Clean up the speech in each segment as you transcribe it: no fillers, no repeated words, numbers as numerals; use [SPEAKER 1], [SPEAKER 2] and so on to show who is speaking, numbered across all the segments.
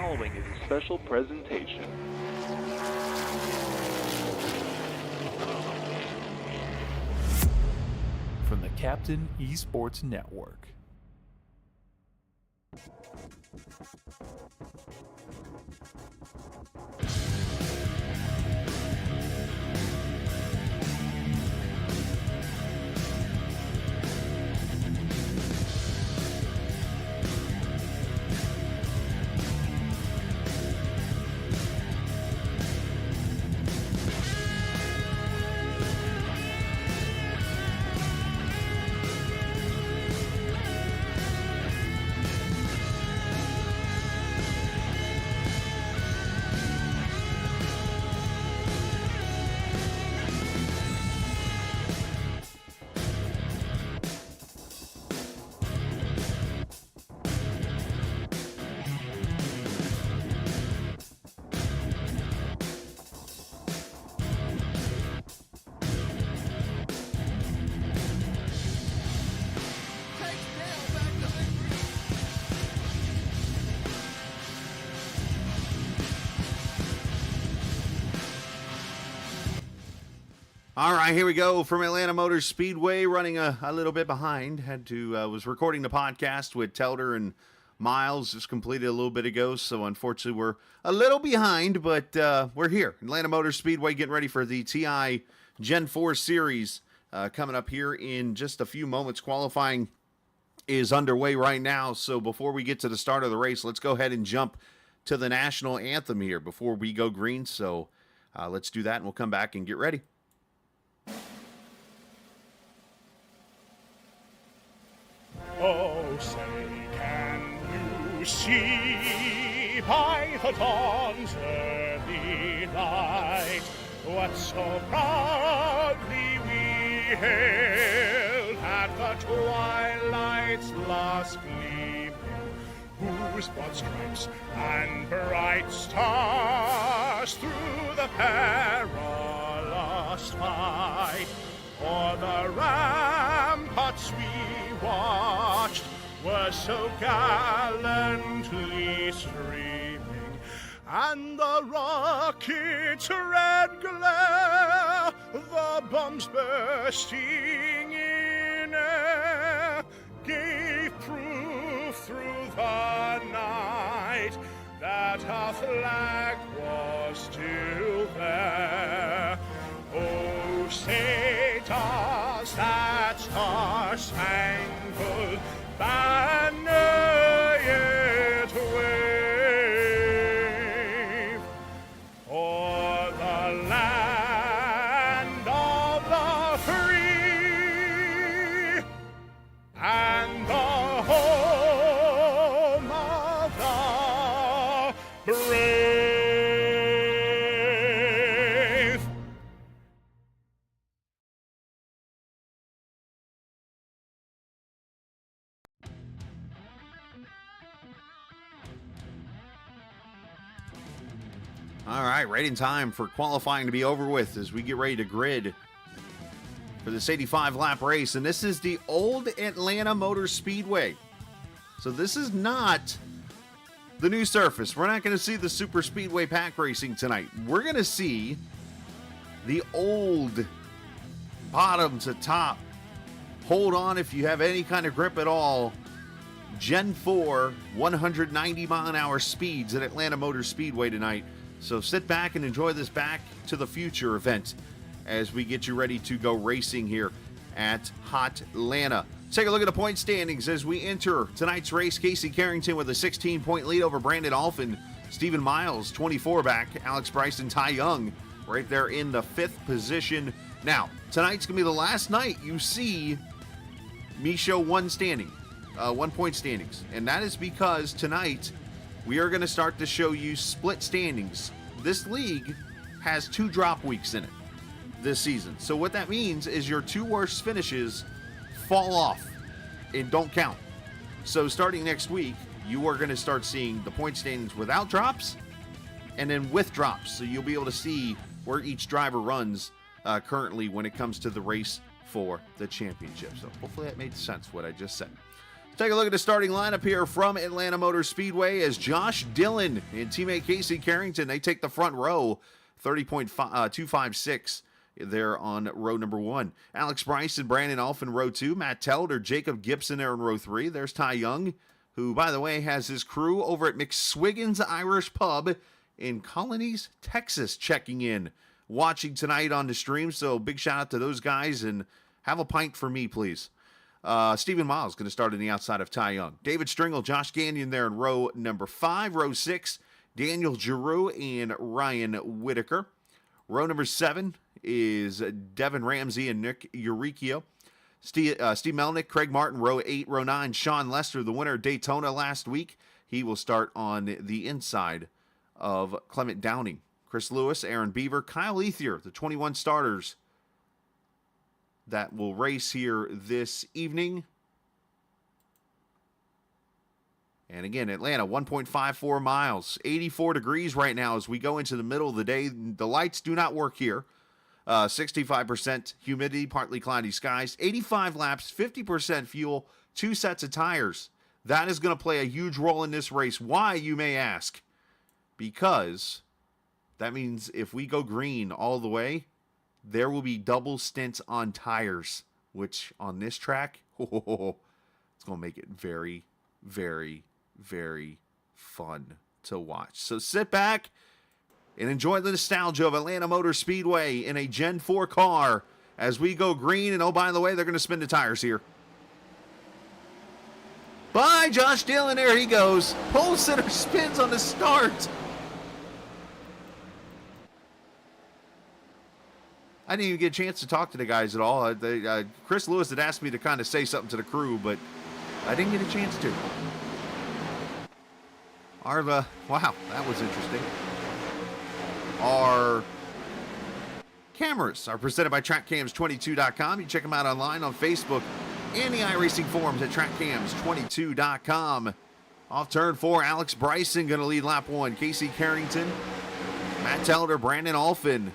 [SPEAKER 1] following is a special presentation. From the Captain Esports Network.
[SPEAKER 2] All right, here we go from Atlanta Motor Speedway, running a little bit behind. Was recording the podcast with Telder and Miles, just completed a little bit ago, so unfortunately we're a little behind, but we're here. Atlanta Motor Speedway getting ready for the TI Gen 4 Series coming up here in just a few moments. Qualifying is underway right now, so before we get to the start of the race, let's go ahead and jump to the national anthem here before we go green. So let's do that, and we'll come back and get ready.
[SPEAKER 3] Oh, say, can you see by the dawn's early light what so proudly we hailed at the twilight's last gleaming, whose broad stripes and bright stars through the perilous fight o'er the ramparts we watched were so gallantly streaming, and the rocket's red glare, the bombs bursting in air, gave proof through the night that our flag was still there. Oh, say does that star-spangled banner yet wave o'er the land of the free and the home of the brave?
[SPEAKER 2] All right, right in time for qualifying to be over with as we get ready to grid for this 85-lap race. And this is the old Atlanta Motor Speedway. So this is not the new surface. We're not going to see the super speedway pack racing tonight. We're going to see the old bottom to top. Hold on if you have any kind of grip at all. Gen 4 190-mile-an-hour speeds at Atlanta Motor Speedway tonight. So sit back and enjoy this Back to the Future event as we get you ready to go racing here at Hot Atlanta. Take a look at the point standings as we enter tonight's race. Casey Carrington with a 16-point lead over Brandon Alphin. Stephen Miles, 24 back. Alex Bryson, Ty Young right there in the 5th position. Now, tonight's going to be the last night you see me show one point standings. And that is because tonight we are going to start to show you split standings. This league has 2 drop weeks in it this season. So what that means is your 2 worst finishes fall off and don't count. So starting next week, you are going to start seeing the point standings without drops and then with drops. So you'll be able to see where each driver runs currently when it comes to the race for the championship. So hopefully that made sense what I just said. Take a look at the starting lineup here from Atlanta Motor Speedway as Josh Dillon and teammate Casey Carrington, they take the front row, 30.256 there on row number 1. Alex Bryce and Brandon Alf in row 2. Matt Telder, Jacob Gibson there in row 3. There's Ty Young, who, by the way, has his crew over at McSwiggan's Irish Pub in Colonies, Texas, checking in, watching tonight on the stream. So big shout out to those guys, and have a pint for me, please. Stephen Miles going to start on the outside of Ty Young. David Stringle, Josh Gagnon there in row number 5. Row 6, Daniel Giroux and Ryan Whitaker. Row number 7 is Devin Ramsey and Nick Uricchio. Steve Melnick, Craig Martin, row 8. Row 9, Sean Lester, the winner of Daytona last week. He will start on the inside of Clement Downing. Chris Lewis, Aaron Beaver, Kyle Ethier, the 21 starters that will race here this evening. And again, Atlanta, 1.54 miles, 84 degrees right now as we go into the middle of the day. The lights do not work here. 65% humidity, partly cloudy skies, 85 laps, 50% fuel, 2 sets of tires. That is going to play a huge role in this race. Why, you may ask? Because that means if we go green all the way, there will be double stints on tires, which on this track, it's going to make it very, very, very fun to watch. So sit back and enjoy the nostalgia of Atlanta Motor Speedway in a Gen 4 car as we go green. And oh, by the way, they're going to spin the tires here. Bye, Josh Dillon. There he goes. Pole sitter spins on the start. I didn't even get a chance to talk to the guys at all. Chris Lewis had asked me to kind of say something to the crew, but I didn't get a chance to. Wow, that was interesting. Our cameras are presented by TrackCams22.com. You check them out online on Facebook and the iRacing forums at TrackCams22.com. Off turn 4, Alex Bryson going to lead lap 1. Casey Carrington, Matt Telder, Brandon Alfin.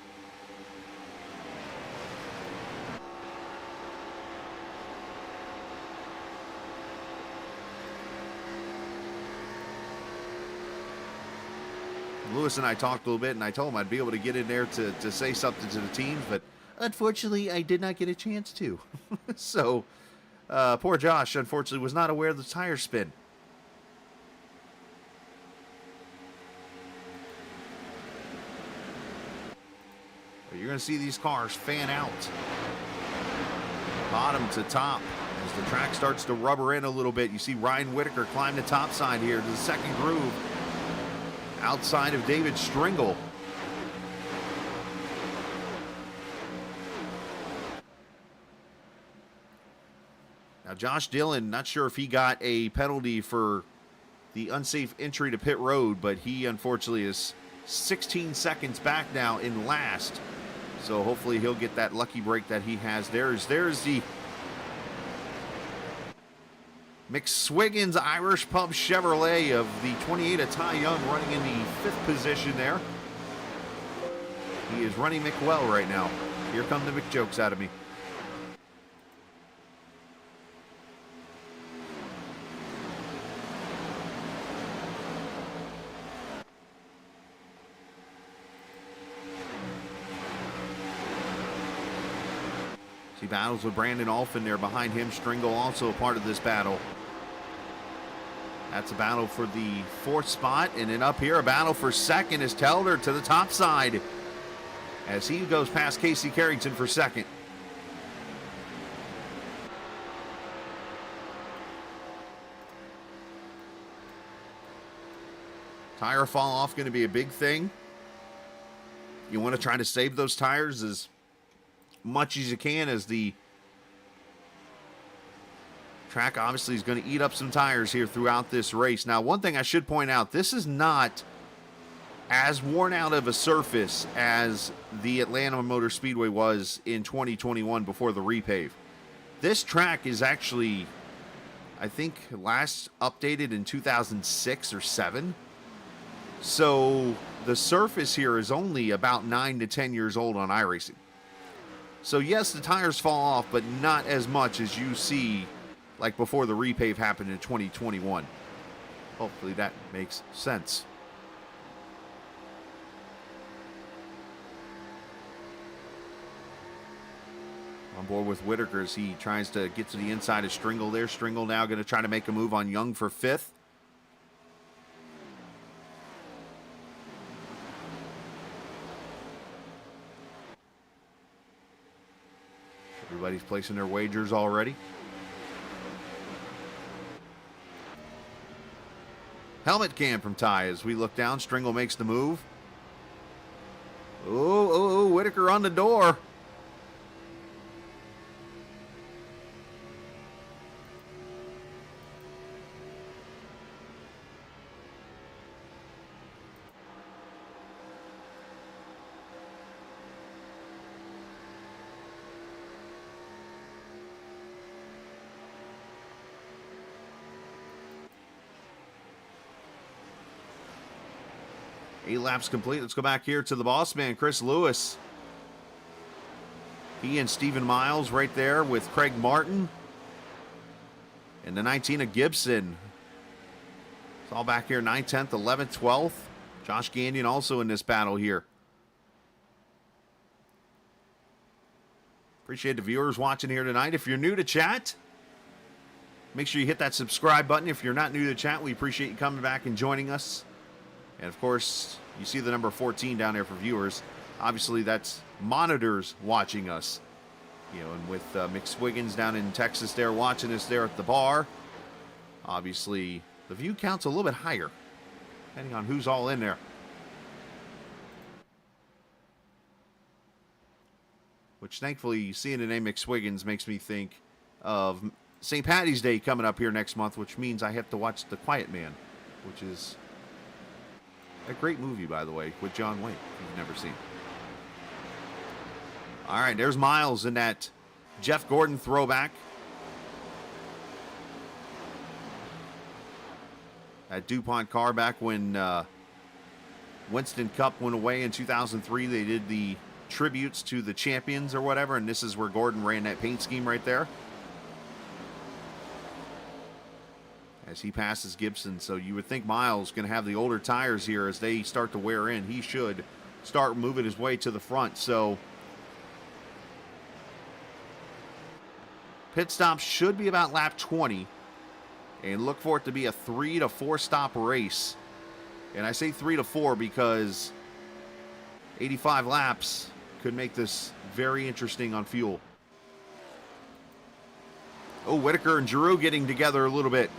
[SPEAKER 2] Lewis and I talked a little bit, and I told him I'd be able to get in there to say something to the teams, but unfortunately, I did not get a chance to. So, poor Josh, unfortunately, was not aware of the tire spin. But you're going to see these cars fan out, bottom to top, as the track starts to rubber in a little bit. You see Ryan Whitaker climb the top side here to the second groove, outside of David Stringle. Now, Josh Dillon, not sure if he got a penalty for the unsafe entry to pit road, but he unfortunately is 16 seconds back now in last. So hopefully he'll get that lucky break that he has. There's the McSwiggan's Irish Pub Chevrolet of the 28 of Ty Young running in the 5th position there. He is running Mick well right now. Here come the McJokes out of me. He battles with Brandon Alfin there behind him. Stringle also a part of this battle. That's a battle for the 4th spot. And then up here, a battle for 2nd is Telder to the top side as he goes past Casey Carrington for 2nd. Tire fall off going to be a big thing. You want to try to save those tires as much as you can, as the track obviously is going to eat up some tires here throughout this race. Now, one thing I should point out, this is not as worn out of a surface as the Atlanta Motor Speedway was in 2021 before the repave. This track is actually, I think, last updated in 2006 or 7. So the surface here is only about 9 to 10 years old on iRacing. So yes, the tires fall off, but not as much as you see like before the repave happened in 2021. Hopefully that makes sense. On board with Whitaker as he tries to get to the inside of Stringle there. Stringle now going to try to make a move on Young for 5th. Everybody's placing their wagers already. Helmet cam from Ty as we look down. Stringle makes the move. Oh, Whitaker on the door. Eight laps complete. Let's go back here to the boss man, Chris Lewis. He and Stephen Miles right there with Craig Martin. And the 19 of Gibson. It's all back here, 9th, 10th, 11th, 12th. Josh Gagnon also in this battle here. Appreciate the viewers watching here tonight. If you're new to chat, make sure you hit that subscribe button. If you're not new to the chat, we appreciate you coming back and joining us. And of course, you see the number 14 down there for viewers. Obviously, that's monitors watching us. You know, and with McSwiggins down in Texas there watching us there at the bar. Obviously, the view count's a little bit higher, depending on who's all in there. Which, thankfully, seeing the name McSwiggins makes me think of St. Paddy's Day coming up here next month, which means I have to watch The Quiet Man, which is a great movie, by the way, with John Wayne, if you've never seen. All right, there's Miles in that Jeff Gordon throwback. That DuPont car back when Winston Cup went away in 2003. They did the tributes to the champions or whatever, and this is where Gordon ran that paint scheme right there. As he passes Gibson, so you would think Miles going to have the older tires here as they start to wear in. He should start moving his way to the front. So pit stop should be about lap 20, and look for it to be a 3 to 4 stop race. And I say 3 to 4 because 85 laps could make this very interesting on fuel. Oh, Whitaker and Giroux getting together a little bit.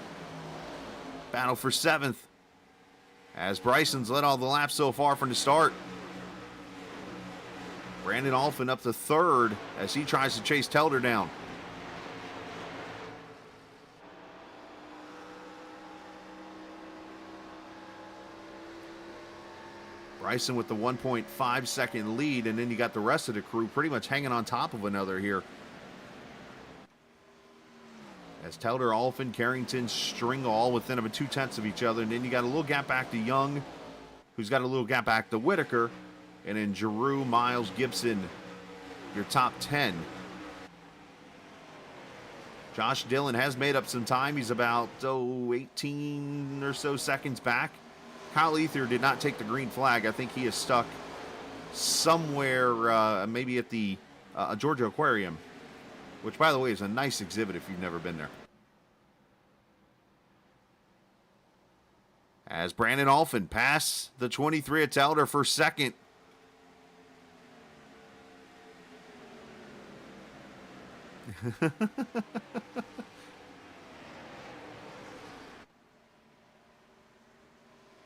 [SPEAKER 2] Battle for 7th. As Bryson's led all the laps so far from the start. Brandon Alphin up to 3rd as he tries to chase Telder down. Bryson with the 1.5 second lead, and then you got the rest of the crew pretty much hanging on top of another here. As Telder, Alphin, Carrington, Stringle all within about 2/10 of each other. And then you got a little gap back to Young, who's got a little gap back to Whitaker. And then Giroux, Miles, Gibson, your top 10. Josh Dillon has made up some time. He's about 18 or so seconds back. Kyle Ether did not take the green flag. I think he is stuck somewhere, maybe at the Georgia Aquarium. Which, by the way, is a nice exhibit if you've never been there. As Brandon Alphin pass the 23 of Telder for 2nd.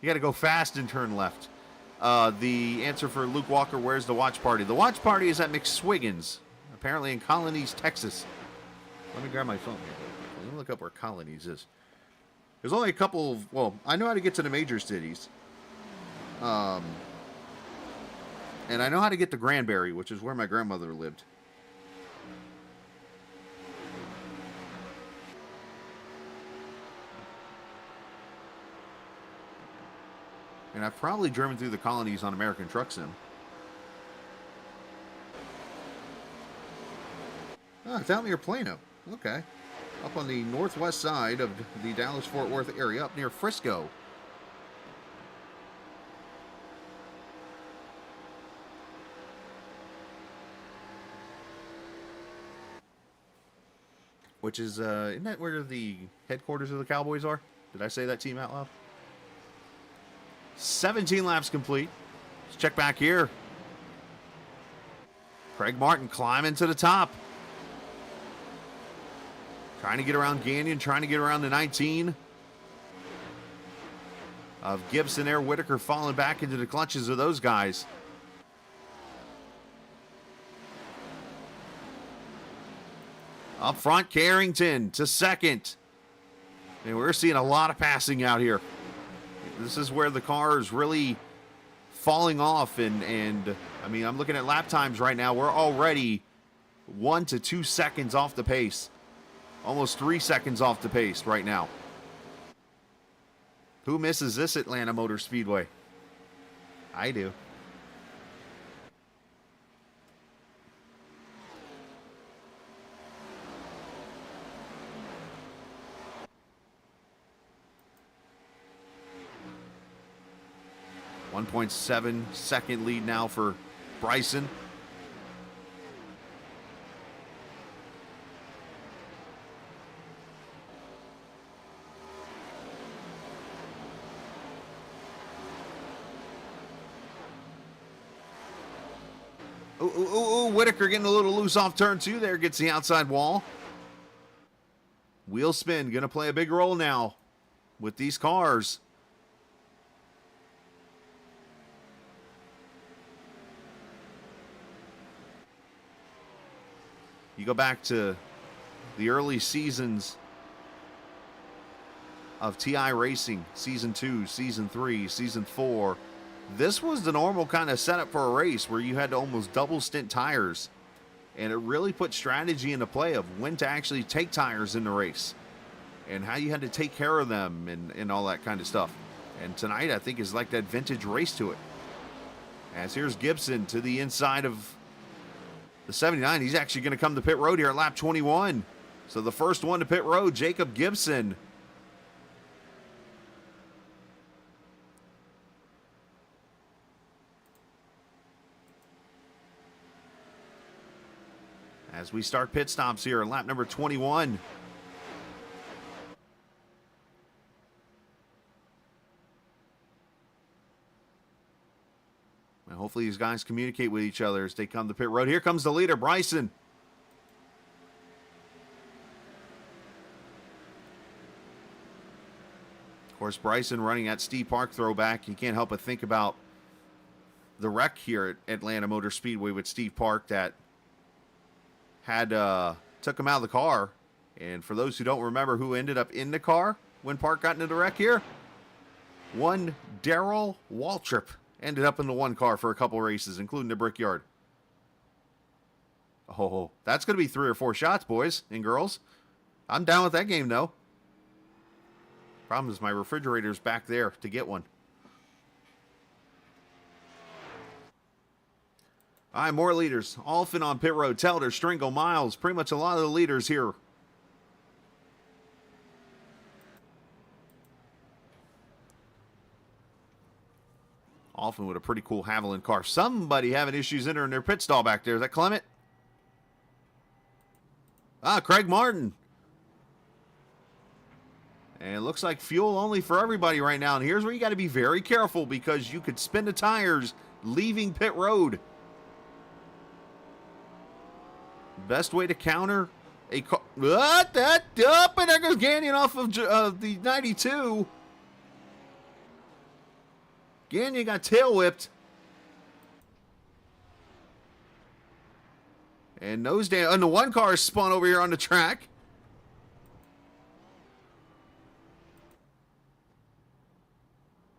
[SPEAKER 2] You got to go fast and turn left. The answer for Luke Walker, where's the watch party? The watch party is at McSwiggins. Apparently in Colonies, Texas. Let me grab my phone here. Let me look up where Colonies is. There's only a couple of, well, I know how to get to the major cities. And I know how to get to Granbury, which is where my grandmother lived. And I've probably driven through the Colonies on American Truck Sim. Oh, it's out near Plano. Okay. up on the northwest side of the Dallas-Fort Worth area, up near Frisco. Which is, isn't that where the headquarters of the Cowboys are? Did I say that team out loud? 17 laps complete. Let's check back here. Craig Martin climbing to the top. Trying to get around Gagnon, trying to get around the 19 of Gibson there. Whitaker falling back into the clutches of those guys. Up front, Carrington to second. And we're seeing a lot of passing out here. This is where the car is really falling off. And I mean, I'm looking at lap times right now. We're already 1 to 2 seconds off the pace. Almost 3 seconds off the pace right now. Who misses this Atlanta Motor Speedway? I do. .7-second lead now for Bryson. Ooh, Whitaker getting a little loose off turn 2 there. Gets the outside wall. Wheel spin going to play a big role now with these cars. You go back to the early seasons of TI Racing, Season 2, Season 3, Season 4. This was the normal kind of setup for a race where you had to almost double stint tires. And it really put strategy into play of when to actually take tires in the race and how you had to take care of them and all that kind of stuff. And tonight, I think, is like that vintage race to it. As here's Gibson to the inside of the 79. He's actually going to come to pit road here at lap 21. So the first one to pit road, Jacob Gibson. As we start pit stops here in lap number 21. And hopefully these guys communicate with each other as they come to pit road. Here comes the leader, Bryson. Of course, Bryson running that Steve Park throwback. You can't help but think about the wreck here at Atlanta Motor Speedway with Steve Park that had took him out of the car. And for those who don't remember who ended up in the car when Park got into the wreck here, one Darrell Waltrip ended up in the one car for a couple races, including the Brickyard. Oh, that's going to be 3 or 4 shots, boys and girls. I'm down with that game, though. Problem is my refrigerator's back there to get one. All right, more leaders. Alphin on pit road. Telder, Stringle, Miles. Pretty much a lot of the leaders here. Alphin with a pretty cool Haviland car. Somebody having issues entering their pit stall back there. Is that Clement? Craig Martin. And it looks like fuel only for everybody right now. And here's where you got to be very careful because you could spin the tires leaving pit road. Best way to counter a car. What? That up, and there goes Gagnon off of the 92. Gagnon got tail whipped. And nose down. And the one car is spun over here on the track.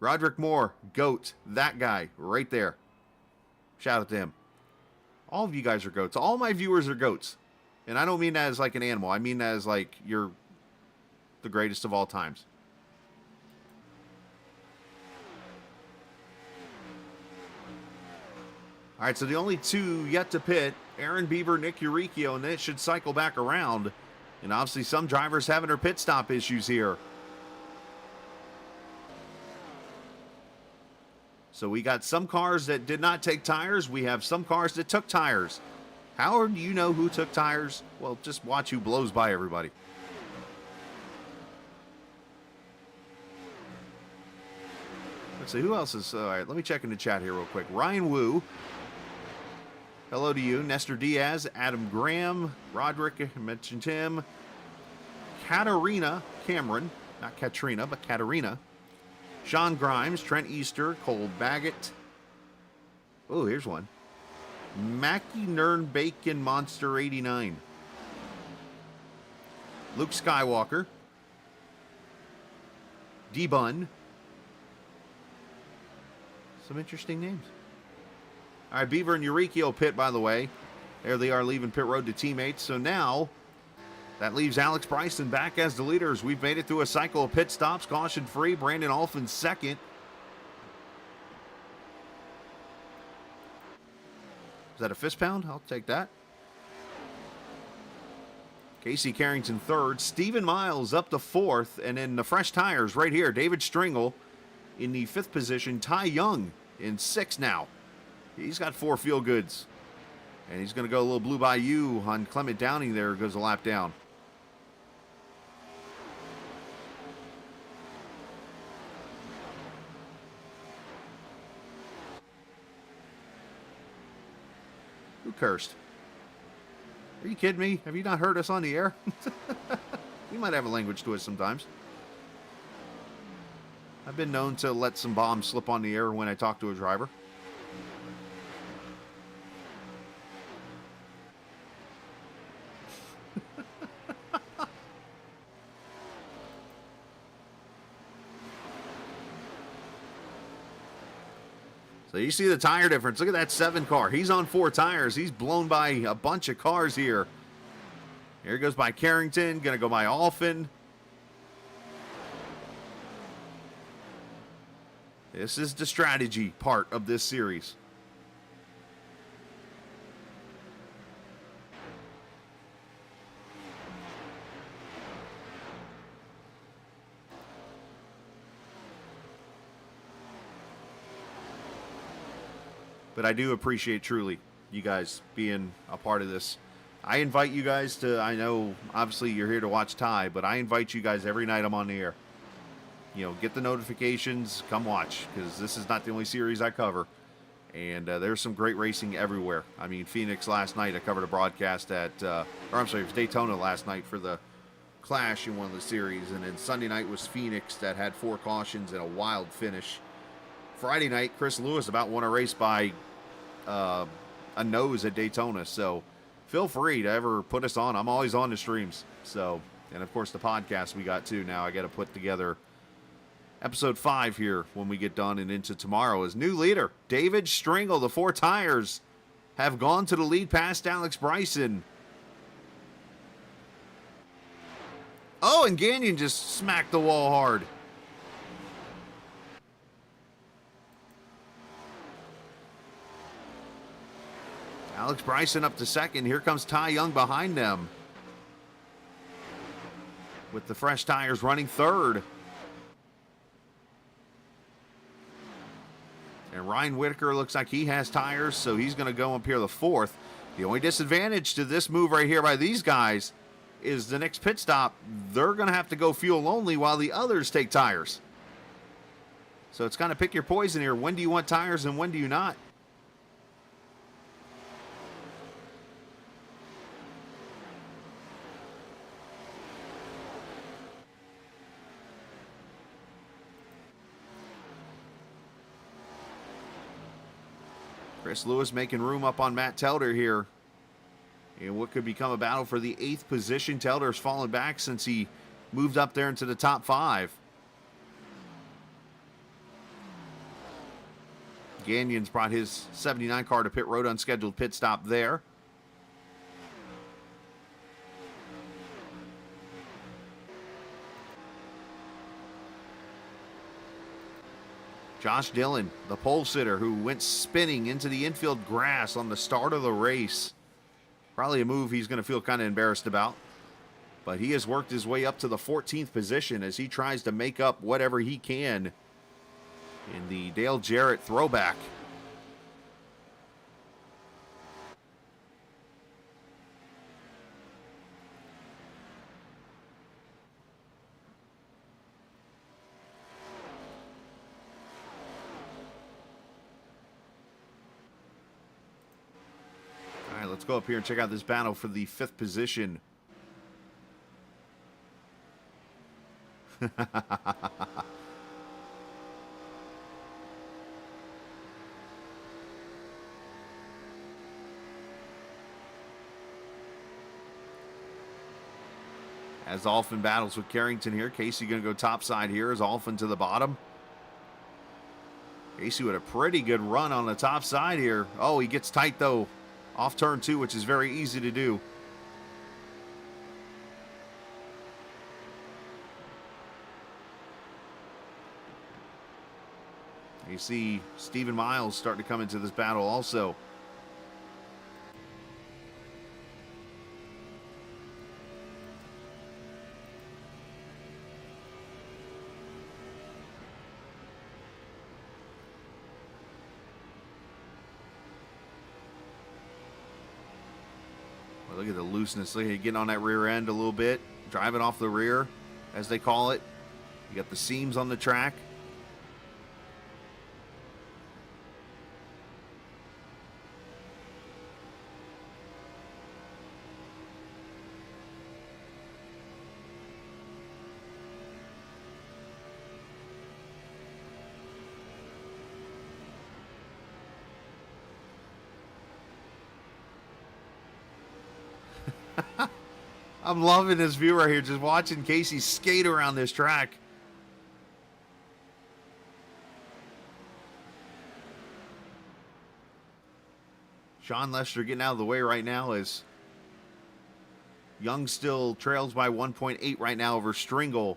[SPEAKER 2] Roderick Moore, GOAT. That guy right there. Shout out to him. All of you guys are goats. All my viewers are goats. And I don't mean that as like an animal. I mean that as like you're the greatest of all times. All right, so the only 2 yet to pit, Aaron Beaver, Nick Uricchio, and then it should cycle back around. And obviously some drivers having their pit stop issues here. So we got some cars that did not take tires. We have some cars that took tires. How do you know who took tires? Well, just watch who blows by everybody. Let's see, who else is... all right, let me check in the chat here real quick. Ryan Wu. Hello to you. Nestor Diaz, Adam Graham, Roderick, I mentioned him. Katarina Cameron, not Katrina, but Katarina. Sean Grimes, Trent Easter, Cole Baggett. Oh, here's one. Mackie Nern Bacon Monster 89. Luke Skywalker. D-Bun. Some interesting names. All right, Beaver and Eureka pit, by the way. There they are leaving pit road to teammates. So now that leaves Alex Bryson back as the leaders. We've made it through a cycle of pit stops, caution free. Brandon Alfin second. Is that a fist pound? I'll take that. Casey Carrington third. Steven Miles up to fourth. And then the fresh tires right here. David Stringle in the fifth position. Ty Young in sixth now. He's got 4 field goods. And he's going to go a little Blue Bayou on Clement Downing there. Goes a lap down. Who cursed? Are you kidding me? Have you not heard us on the air? We might have a language to it sometimes. I've been known to let some bombs slip on the air when I talk to a driver. So you see the tire difference. Look at that 7 car. He's on 4 tires. He's blown by a bunch of cars here. Here he goes by Carrington. Going to go by Alfin. This is the strategy part of this series. But I do appreciate truly you guys being a part of this. I invite you guys to, I know obviously you're here to watch Ty, but I invite you guys every night I'm on the air. You know, get the notifications, come watch, because this is not the only series I cover. And there's some great racing everywhere. I mean, Phoenix last night, I covered a broadcast at, or I'm sorry, it was Daytona last night for the Clash in one of the series. And then Sunday night was Phoenix that had 4 cautions and a wild finish. Friday night, Chris Lewis about won a race by a nose at Daytona. So feel free to ever put us on. I'm always on the streams. So, and of course the podcast we got too now. I got to put together episode 5 here when we get done and into tomorrow. As new leader, David Stringle. The 4 tires have gone to the lead past Alex Bryson. Oh, and Gagnon just smacked the wall hard. Alex Bryson up to second. Here comes Ty Young behind them, with the fresh tires running third. And Ryan Whitaker looks like he has tires, so he's going to go up here the 4th. The only disadvantage to this move right here by these guys is the next pit stop. They're going to have to go fuel only while the others take tires. So it's kind of pick your poison here. When do you want tires and when do you not? Chris Lewis making room up on Matt Telder here. And what could become a battle for the 8th position. Telder's fallen back since he moved up there into the top 5. Gagnon's brought his 79 car to pit road, unscheduled pit stop there. Josh Dillon, the pole sitter who went spinning into the infield grass on the start of the race. Probably a move he's going to feel kind of embarrassed about. But he has worked his way up to the 14th position as he tries to make up whatever he can in the Dale Jarrett throwback. All right, let's go up here and check out this battle for the 5th position. As Alphen battles with Carrington here. Casey going to go topside here as Alphen to the bottom. Casey with a pretty good run on the top side here. Oh, he gets tight though off turn 2, which is very easy to do. You see Stephen Miles starting to come into this battle also. Well, look at the looseness. Look at it getting on that rear end a little bit. Driving off the rear, as they call it. You got the seams on the track. I'm loving this view right here, just watching Casey skate around this track. Sean Lester getting out of the way right now as Young still trails by 1.8 right now over Stringle.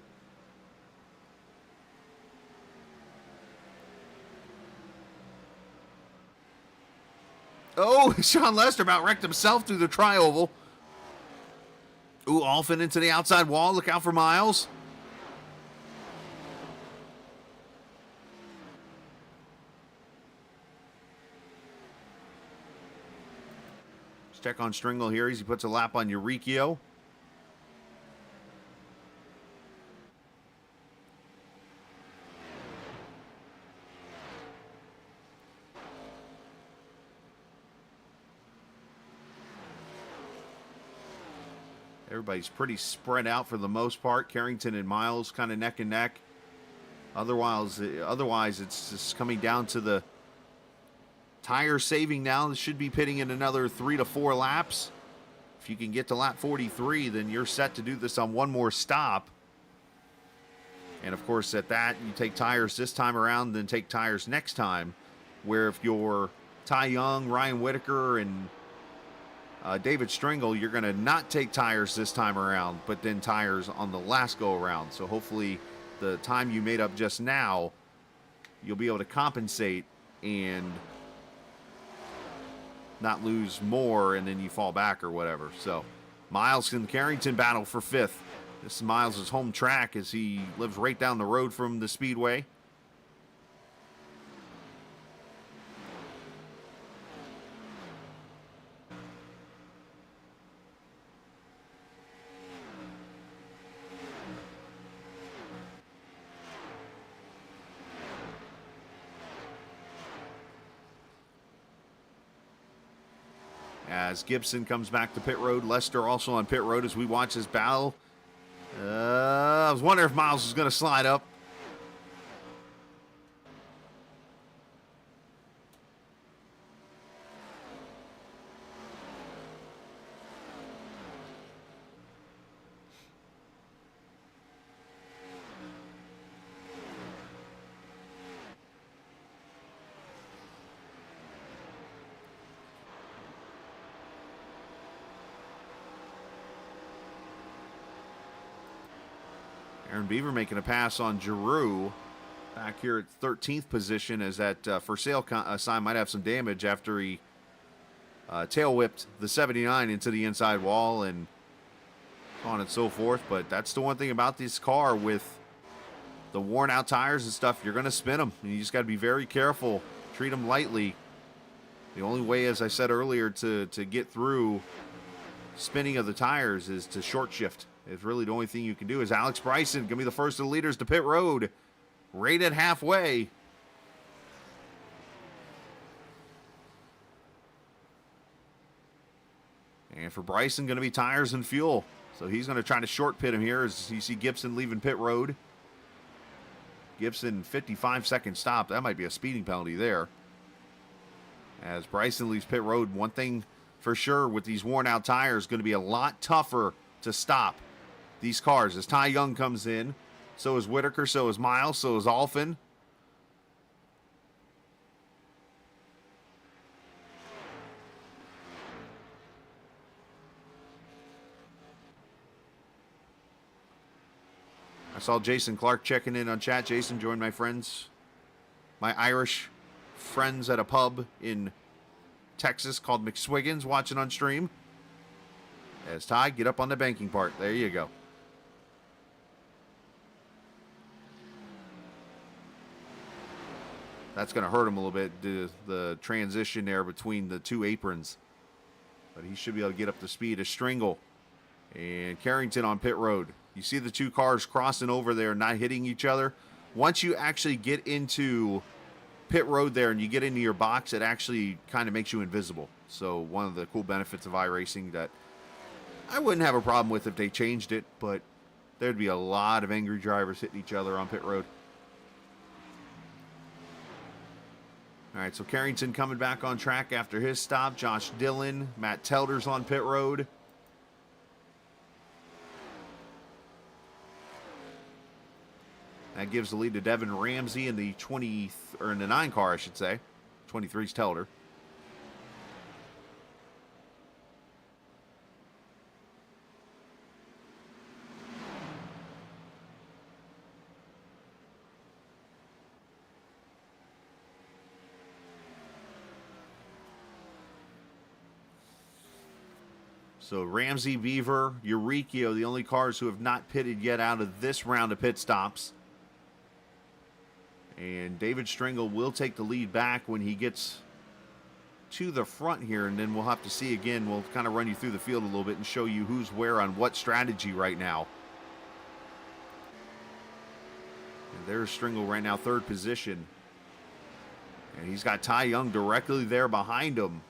[SPEAKER 2] Oh, Sean Lester about wrecked himself through the tri-oval. Ooh, Alphen into the outside wall. Look out for Miles. Let's check on Stringle here as he puts a lap on Eurykio. Everybody's pretty spread out for the most part. Carrington and Miles kind of neck and neck. Otherwise, it's just coming down to the tire saving now. This should be pitting in another 3 to 4 laps. If you can get to lap 43, then you're set to do this on one more stop. And of course, at that, you take tires this time around, then take tires next time. Where if you're Ty Young, Ryan Whitaker, and David Stringle, you're going to not take tires this time around, but then tires on the last go around. So hopefully the time you made up just now, you'll be able to compensate and not lose more, and then you fall back or whatever. So Miles and Carrington battle for 5th. This is Miles' home track as he lives right down the road from the Speedway. As Gibson comes back to pit road, Lester also on pit road as we watch this battle. I was wondering if Miles was going to slide up. Aaron Beaver making a pass on Giroux back here at 13th position as that for sale sign might have some damage after he tail whipped the 79 into the inside wall, and so on and so forth. But that's the one thing about this car with the worn out tires and stuff. You're going to spin them. You just got to be very careful. Treat them lightly. The only way, as I said earlier, to get through spinning of the tires is to short shift. It's really the only thing you can do. Is Alex Bryson going to be the first of the leaders to pit road? Right at halfway. And for Bryson, going to be tires and fuel. So he's going to try to short pit him here as you see Gibson leaving pit road. Gibson, 55-second stop. That might be a speeding penalty there. As Bryson leaves pit road, one thing for sure with these worn out tires, going to be a lot tougher to stop these cars. As Ty Young comes in, so is Whitaker, so is Miles, so is Alfin. I saw Jason Clark checking in on chat. Jason joined my friends, my Irish friends at a pub in Texas called McSwiggins, watching on stream. As Ty, get up on the banking part. There you go. That's going to hurt him a little bit, the transition there between the two aprons. But he should be able to get up to speed. As Stringle and Carrington on pit road. You see the two cars crossing over there, not hitting each other. Once you actually get into pit road there and you get into your box, it actually kind of makes you invisible. So one of the cool benefits of iRacing that I wouldn't have a problem with if they changed it, but there'd be a lot of angry drivers hitting each other on pit road. All right, so Carrington coming back on track after his stop. Josh Dillon, Matt Telder's on pit road. That gives the lead to Devin Ramsey in the 9 car, I should say. 23's Telder. So Ramsey, Beaver, Eurykio, the only cars who have not pitted yet out of this round of pit stops. And David Stringle will take the lead back when he gets to the front here, and then we'll have to see again. We'll kind of run you through the field a little bit and show you who's where on what strategy right now. And there's Stringle right now, third position. And he's got Ty Young directly there behind him.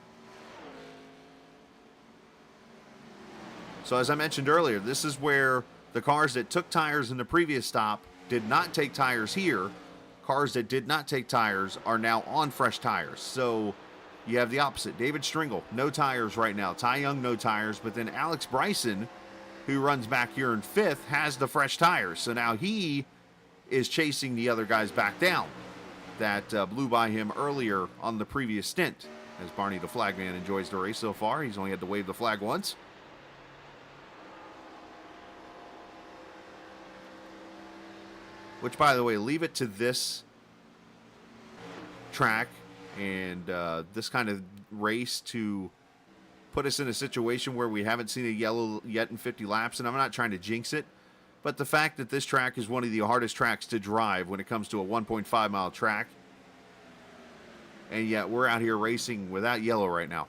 [SPEAKER 2] So as I mentioned earlier, this is where the cars that took tires in the previous stop did not take tires here. Cars that did not take tires are now on fresh tires. So you have the opposite. David Stringle, no tires right now. Ty Young, no tires. But then Alex Bryson, who runs back here in fifth, has the fresh tires. So now he is chasing the other guys back down that blew by him earlier on the previous stint. As Barney the Flagman enjoys the race so far. He's only had to wave the flag once. Which, by the way, leave it to this track and this kind of race to put us in a situation where we haven't seen a yellow yet in 50 laps. And I'm not trying to jinx it, but the fact that this track is one of the hardest tracks to drive when it comes to a 1.5 mile track. And yet we're out here racing without yellow right now.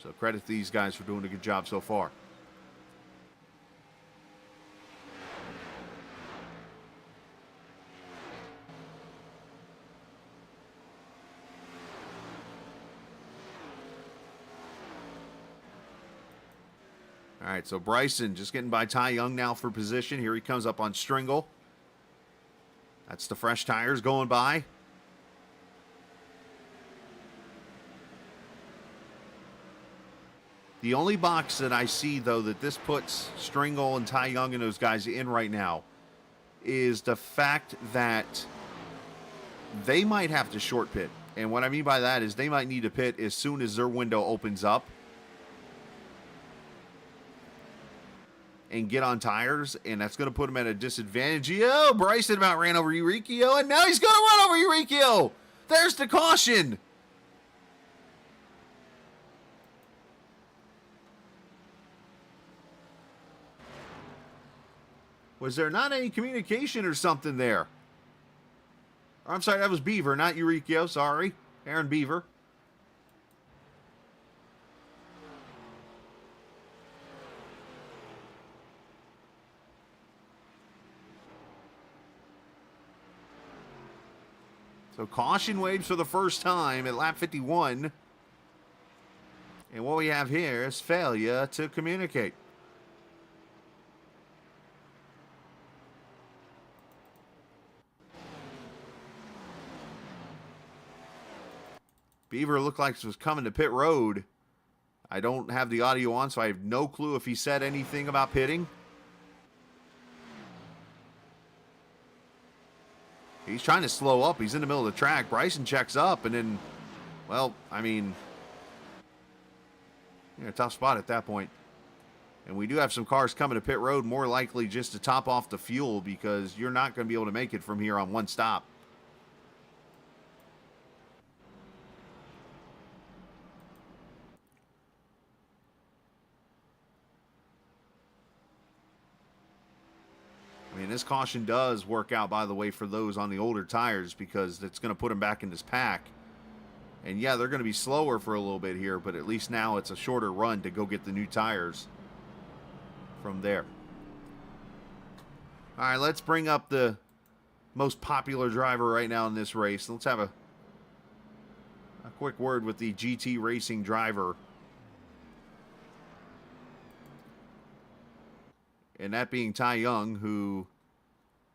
[SPEAKER 2] So credit to these guys for doing a good job so far. All right, so Bryson just getting by Ty Young now for position. Here he comes up on Stringle. That's the fresh tires going by. The only box that I see, though, that this puts Stringle and Ty Young and those guys in right now is the fact that they might have to short pit. And what I mean by that is they might need to pit as soon as their window opens up and get on tires, and that's going to put him at a disadvantage. Yo, Bryson about ran over Eurykio, and now he's going to run over Eurykio. There's the caution. Was there not any communication or something there? I'm sorry, that was Beaver, not Eurykio. Sorry. Aaron Beaver. So caution waves for the first time at lap 51. And what we have here is failure to communicate. Beaver looked like he was coming to pit road. I don't have the audio on, so I have no clue if he said anything about pitting. He's trying to slow up. He's in the middle of the track. Bryson checks up, and then, well, I mean, a tough spot at that point. And we do have some cars coming to pit road, more likely just to top off the fuel, because you're not going to be able to make it from here on one stop. I mean, this caution does work out, by the way, for those on the older tires, because it's going to put them back in this pack. And yeah, they're going to be slower for a little bit here, but at least now it's a shorter run to go get the new tires from there. All right, let's bring up the most popular driver right now in this race. Let's have a quick word with the GT Racing driver. And that being Ty Young, who...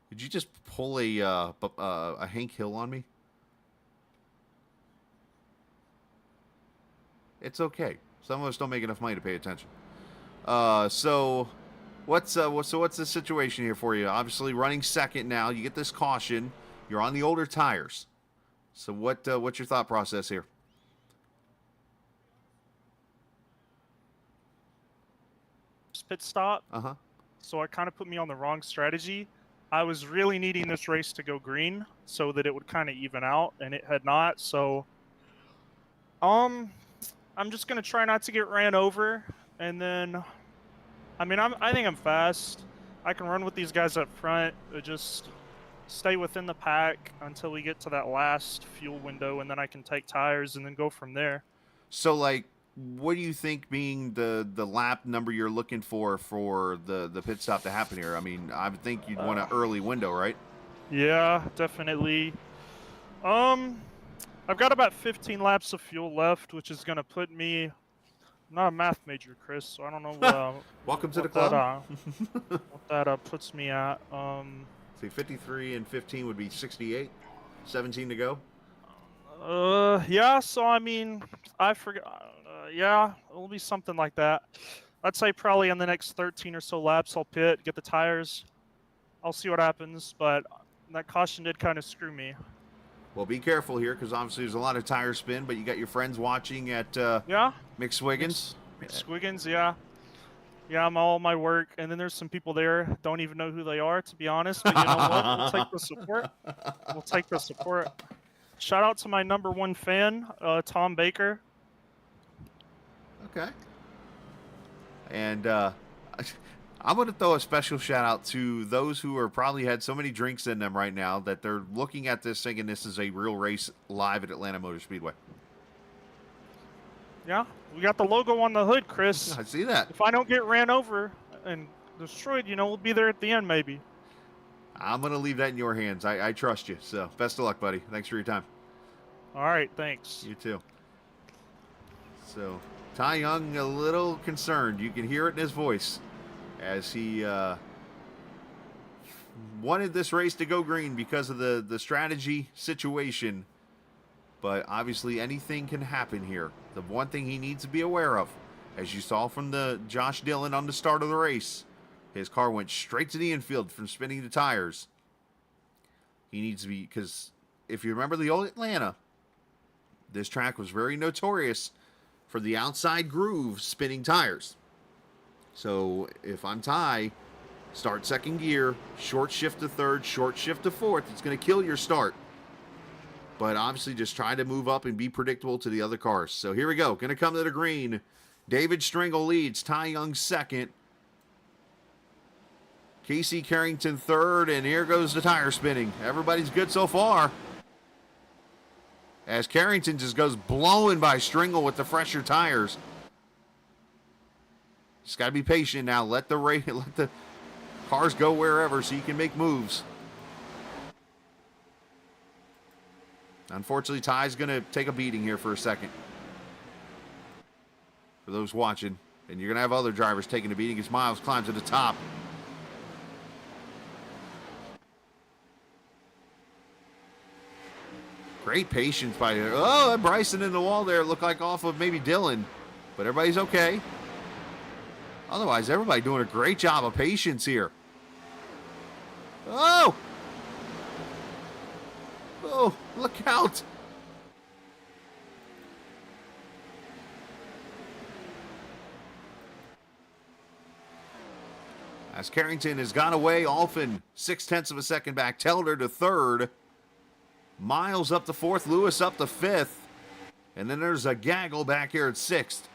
[SPEAKER 2] Did you just pull a Hank Hill on me? It's okay. Some of us don't make enough money to pay attention. So what's the situation here for you? Obviously running second now. You get this caution. You're on the older tires. So what's your thought process here?
[SPEAKER 4] Pit stop.
[SPEAKER 2] Uh-huh.
[SPEAKER 4] So it kind of put me on the wrong strategy. I was really needing this race to go green so that it would kind of even out, and it had not. So I'm just going to try not to get ran over. And then, I mean, I think I'm fast. I can run with these guys up front. Just stay within the pack until we get to that last fuel window, and then I can take tires and then go from there.
[SPEAKER 2] So, like, what do you think being the lap number you're looking for the pit stop to happen here? I mean, I would think you'd want an early window, right?
[SPEAKER 4] Yeah, definitely. I've got about 15 laps of fuel left, which is going to put me... I'm not a math major, Chris, so I don't know
[SPEAKER 2] Welcome to the club.
[SPEAKER 4] What that puts me at.
[SPEAKER 2] See, 53 and 15 would be 68. 17 to go.
[SPEAKER 4] Yeah, so I mean, I forget. Yeah, it'll be something like that. I'd say probably in the next 13 or so laps, I'll pit, get the tires. I'll see what happens, but that caution did kind of screw me.
[SPEAKER 2] Well, be careful here, because obviously there's a lot of tire spin, but you got your friends watching at
[SPEAKER 4] yeah,
[SPEAKER 2] McSwiggins.
[SPEAKER 4] McSwiggins, yeah. Yeah, I'm all my work, and then there's some people there, don't even know who they are, to be honest, but you know what? We'll take the support. We'll take the support. Shout out to my #1 fan, Tom Baker.
[SPEAKER 2] Okay. And I'm going to throw a special shout out to those who are probably had so many drinks in them right now that they're looking at this thinking this is a real race live at Atlanta Motor Speedway.
[SPEAKER 4] Yeah, we got the logo on the hood, Chris.
[SPEAKER 2] I see that.
[SPEAKER 4] If I don't get ran over and destroyed, you know, we'll be there at the end maybe.
[SPEAKER 2] I'm going to leave that in your hands. I trust you. So best of luck, buddy. Thanks for your time.
[SPEAKER 4] All right, thanks.
[SPEAKER 2] You too. So Ty Young a little concerned. You can hear it in his voice as he wanted this race to go green because of the strategy situation. But obviously anything can happen here. The one thing he needs to be aware of, as you saw from the Josh Dillon on the start of the race, his car went straight to the infield from spinning the tires. He needs to be, because if you remember the old Atlanta, this track was very notorious for the outside groove spinning tires. So if I'm Ty, start second gear, short shift to third, short shift to fourth. It's going to kill your start. But obviously just try to move up and be predictable to the other cars. So here we go. Going to come to the green. David Stringle leads. Ty Young second. Casey Carrington third, and here goes the tire spinning. Everybody's good so far. As Carrington just goes blowing by Stringle with the fresher tires. Just got to be patient now. Let the cars go wherever so you can make moves. Unfortunately, Ty's going to take a beating here for a second. For those watching. And you're going to have other drivers taking a beating as Miles climbs to the top. Great patience by Bryson in the wall there. Looked like off of maybe Dylan. But everybody's okay. Otherwise, everybody doing a great job of patience here. Oh! Oh, look out! As Carrington has gone away, Alphin 0.6 of a second back. Teller to third. Miles up to fourth. Lewis up to fifth. And then there's a gaggle back here at sixth.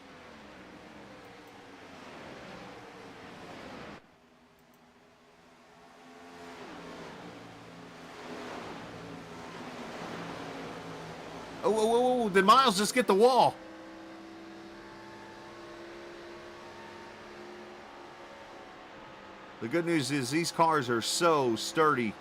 [SPEAKER 2] Oh, did Miles just get the wall? The good news is these cars are so sturdy.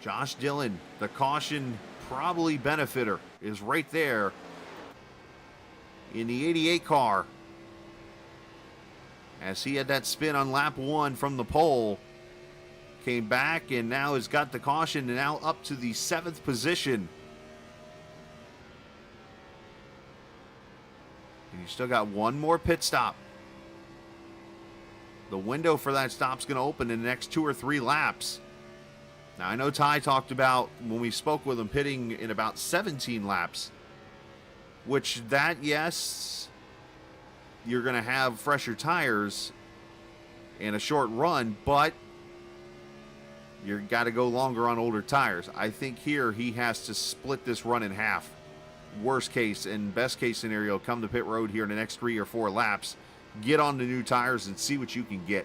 [SPEAKER 2] Josh Dillon, the caution probably benefitter, is right there in the 88 car. As he had that spin on lap one from the pole, came back and now has got the caution and now up to the 7th position. And you still got one more pit stop. The window for that stop's going to open in the next 2 or 3 laps. Now, I know Ty talked about, when we spoke with him, pitting in about 17 laps. Which, yes, you're going to have fresher tires and a short run, but you've got to go longer on older tires. I think here he has to split this run in half. Worst case and best case scenario, come to pit road here in the next 3 or 4 laps. Get on the new tires and see what you can get.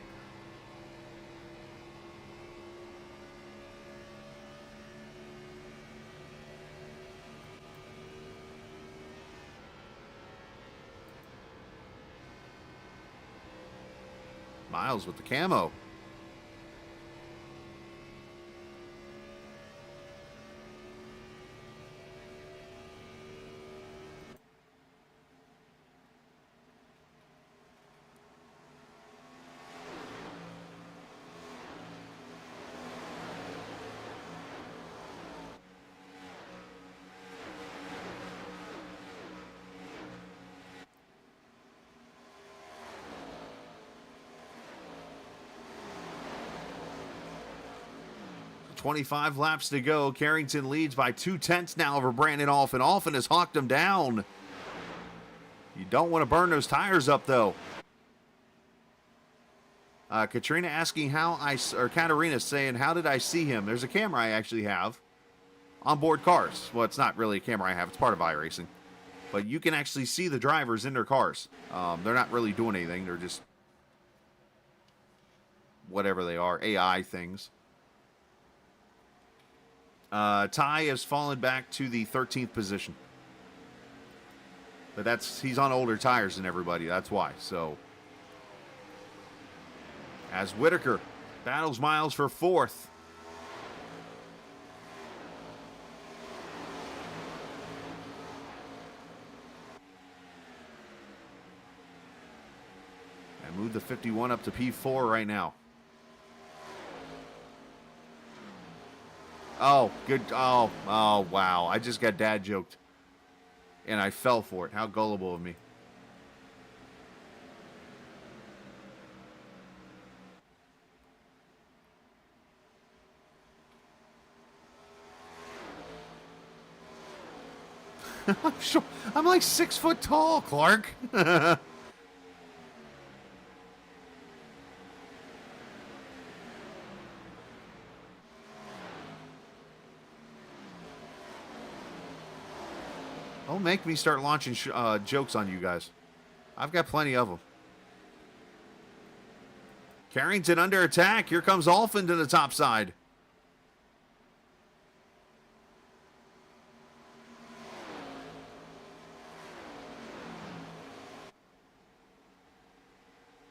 [SPEAKER 2] Miles with the camo. .25 laps to go. Carrington leads by 0.2 now over Brandon Alphin. Alphin has hawked him down. You don't want to burn those tires up, though. Katrina asking Katarina saying, how did I see him? There's a camera I actually have on board cars. Well, it's not really a camera I have. It's part of iRacing. But you can actually see the drivers in their cars. They're not really doing anything. They're just whatever they are, AI things. Ty has fallen back to the 13th position. But he's on older tires than everybody. That's why. So, as Whitaker battles Miles for 4th. And move the 51 up to P4 right now. Oh, good. Oh, wow. I just got dad joked. And I fell for it. How gullible of me. I'm sure. I'm like 6 foot tall, Clark. Don't make me start launching jokes on you guys. I've got plenty of them. Carrington under attack. Here comes Alfin to the top side.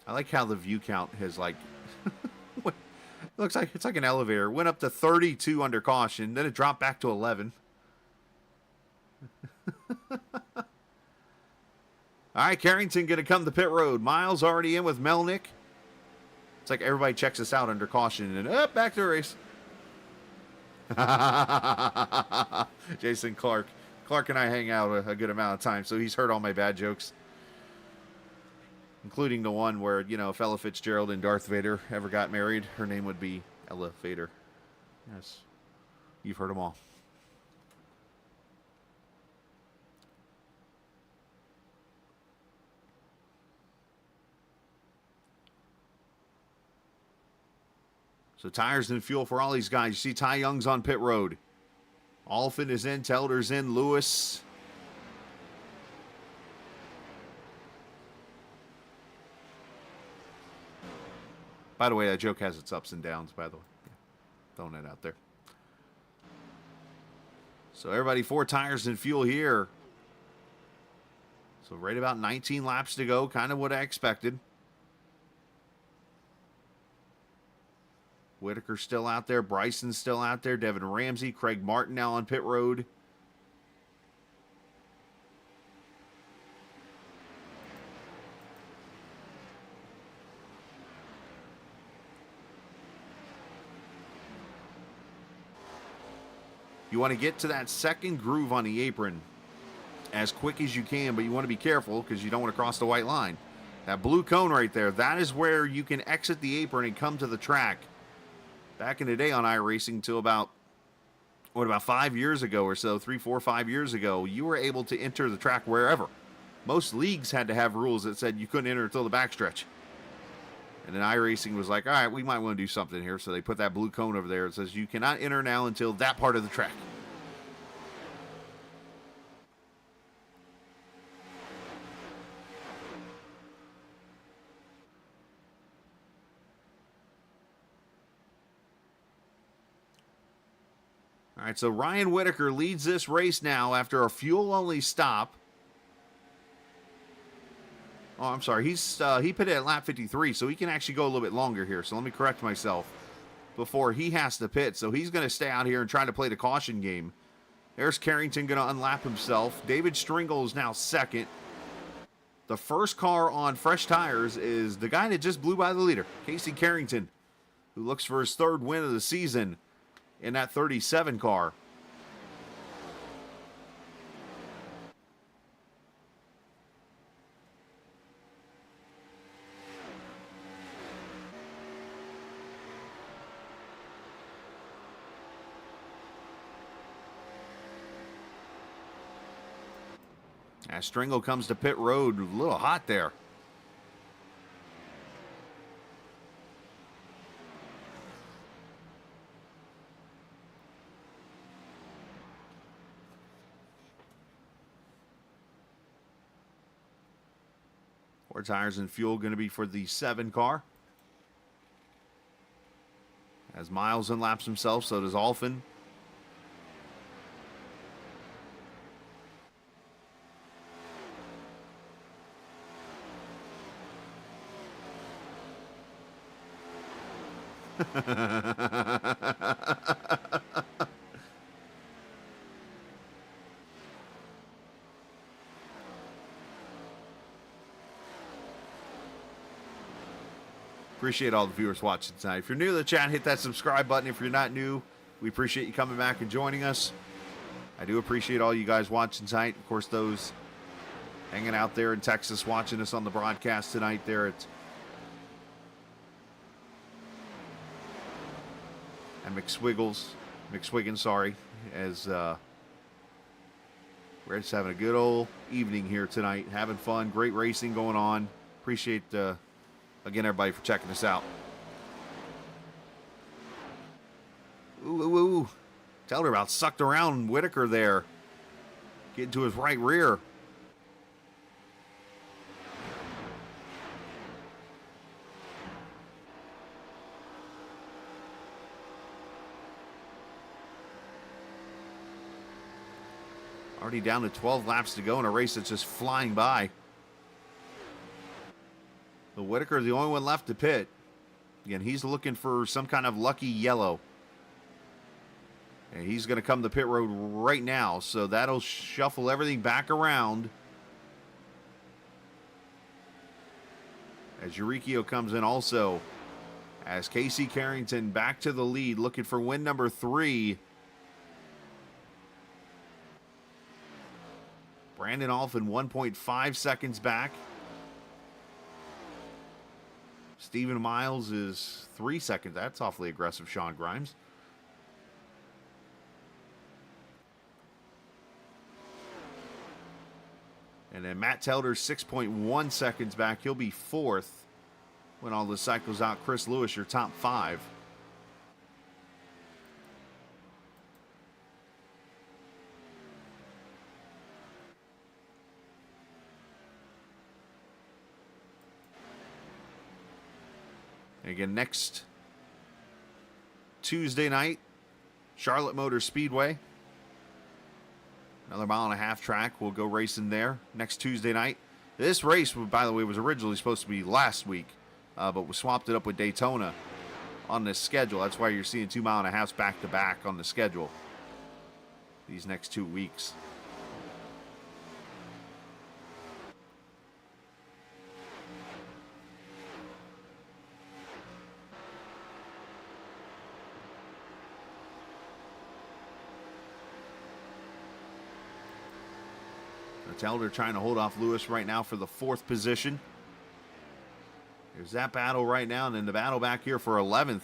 [SPEAKER 2] I like how the view count has like looks like it's like an elevator. Went up to 32 under caution, then it dropped back to 11. All right, Carrington going to come to pit road. Miles already in with Melnick. It's like everybody checks us out under caution and up back to the race. Jason Clark. Clark and I hang out a good amount of time, so he's heard all my bad jokes. Including the one where, you know, if Ella Fitzgerald and Darth Vader ever got married, her name would be Ella Vader. Yes. You've heard them all. So tires and fuel for all these guys. You see Ty Young's on pit road. Alfin is in, Telder's in, Lewis. By the way, that joke has its ups and downs, by the way. Throwing it out there. So everybody, 4 tires and fuel here. So right about 19 laps to go, kind of what I expected. Whitaker's still out there. Bryson's still out there. Devin Ramsey. Craig Martin now on pit road. You want to get to that second groove on the apron as quick as you can, but you want to be careful because you don't want to cross the white line. That blue cone right there, that is where you can exit the apron and come to the track. Back in the day on iRacing, till about 5 years ago or so, 3, 4, 5 years ago, you were able to enter the track wherever. Most leagues had to have rules that said you couldn't enter until the backstretch. And then iRacing was like, all right, we might want to do something here. So they put that blue cone over there. It says you cannot enter now until that part of the track. All right, so Ryan Whitaker leads this race now after a fuel-only stop. Oh, I'm sorry. He pitted at lap 53, so he can actually go a little bit longer here. So let me correct myself before he has to pit. So he's going to stay out here and try to play the caution game. There's Carrington going to unlap himself. David Stringle is now second. The first car on fresh tires is the guy that just blew by the leader, Casey Carrington, who looks for his 3rd win of the season in that 37 car. As Stringle comes to pit road, a little hot there. Four tires and fuel going to be for the 7 car. As Miles unlaps himself, so does Alfin. Appreciate all the viewers watching tonight. If you're new to the chat, hit that subscribe button. If you're not new, we appreciate you coming back and joining us. I do appreciate all you guys watching tonight. Of course, those hanging out there in Texas watching us on the broadcast tonight there at McSwiggins, sorry, as we're We're just having a good old evening here tonight. Having fun. Great racing going on. Appreciate, again, everybody for checking us out. Ooh, ooh, ooh. Tell her about sucked around Whitaker there. Getting to his right rear. Already down to 12 laps to go in a race that's just flying by. The Whitaker, the only one left to pit. Again, he's looking for some kind of lucky yellow. And he's going to come to pit road right now, so that'll shuffle everything back around. As Eurykio comes in also. As Casey Carrington back to the lead, looking for win number 3. Brandon Alphin 1.5 seconds back. Steven Miles is 3 seconds. That's awfully aggressive, Sean Grimes. And then Matt Telder's 6.1 seconds back. He'll be 4th when all this cycles out. Chris Lewis, your top 5. Again, next Tuesday night, Charlotte Motor Speedway. Another 1.5-mile track. We'll go racing there next Tuesday night. This race, by the way, was originally supposed to be last week, but we swapped it up with Daytona on this schedule. That's why you're seeing 2.5 miles back-to-back on the schedule these next 2 weeks. Telder trying to hold off Lewis right now for the 4th position. There's that battle right now, and then the battle back here for 11th.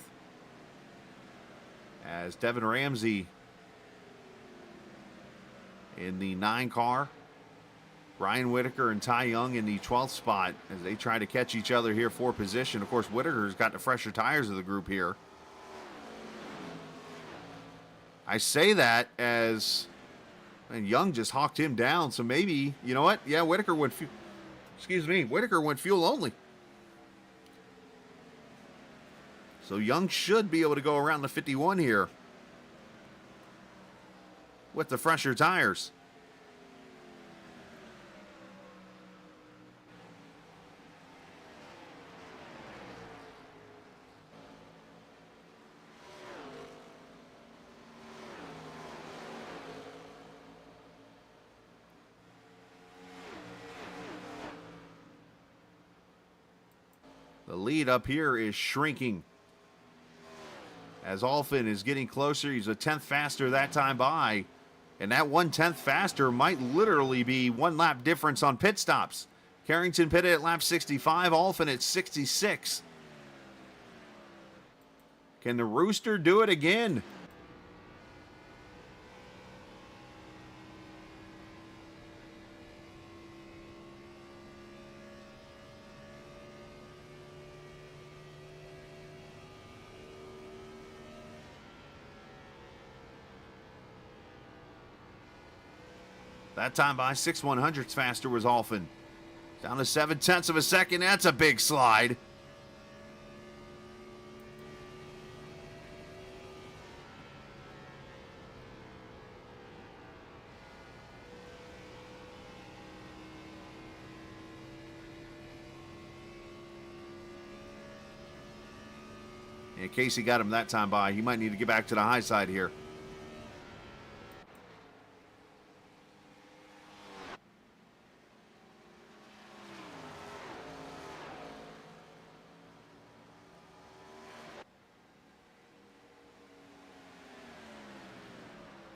[SPEAKER 2] As Devin Ramsey in the 9 car. Ryan Whitaker and Ty Young in the 12th spot as they try to catch each other here for position. Of course, Whitaker's got the fresher tires of the group here. I say that as... and Young just hawked him down, so maybe, you know what? Yeah, Whitaker went Whitaker went fuel only. So Young should be able to go around the 51 here with the fresher tires. The lead up here is shrinking as Alphin is getting closer. He's a 10th faster that time by, and that 1/10 faster might literally be 1 lap difference on pit stops. Carrington pitted at lap 65, Alphin at 66. Can the Rooster do it again? That time by 6/100ths faster was Alphin. Down to 0.7 of a second. That's a big slide. Yeah, Casey got him that time by. He might need to get back to the high side here.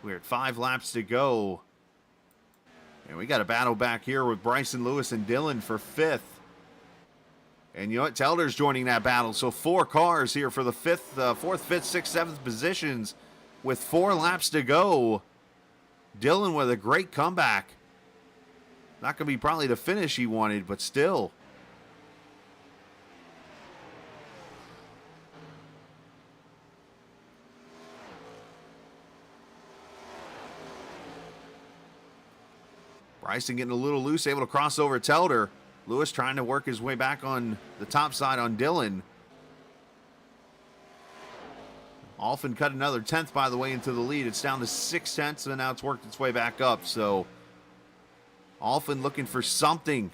[SPEAKER 2] We're at 5 laps to go. And we got a battle back here with Bryson Lewis and Dillon for 5th. And you know what? Telder's joining that battle. So 4 cars here for the 4th, 5th, 6th, 7th positions with 4 laps to go. Dillon with a great comeback. Not going to be probably the finish he wanted, but still. Bryson getting a little loose, able to cross over Telder. Lewis trying to work his way back on the top side on Dillon. Alphen cut another 10th, by the way, into the lead. It's down to 6/10, and now it's worked its way back up. So Alphen looking for something.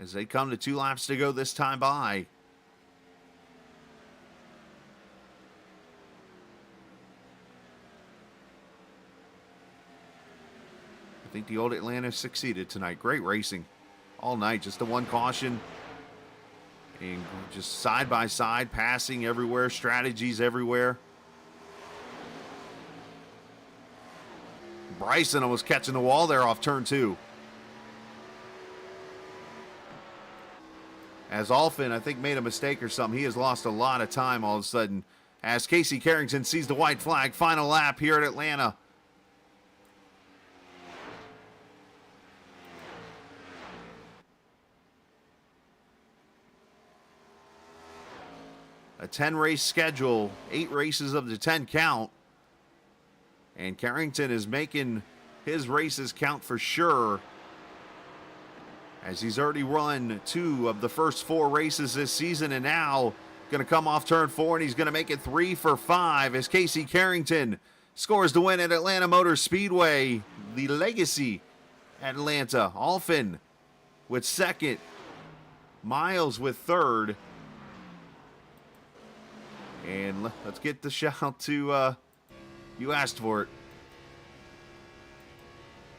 [SPEAKER 2] As they come to 2 laps to go this time by. I think the old Atlanta succeeded tonight. Great racing all night. Just the one caution. And just side by side, passing everywhere, strategies everywhere. Bryson was catching the wall there off turn 2. As Alphen, I think, made a mistake or something. He has lost a lot of time all of a sudden. As Casey Carrington sees the white flag. Final lap here at Atlanta. A 10-race schedule. 8 races of the 10 count. And Carrington is making his races count for sure, as he's already run 2 of the first 4 races this season, and now going to come off turn 4, and he's going to make it 3 for 5 as Casey Carrington scores the win at Atlanta Motor Speedway. The Legacy Atlanta. Alphen with 2nd. Miles with 3rd. And let's get the shout to, you asked for it.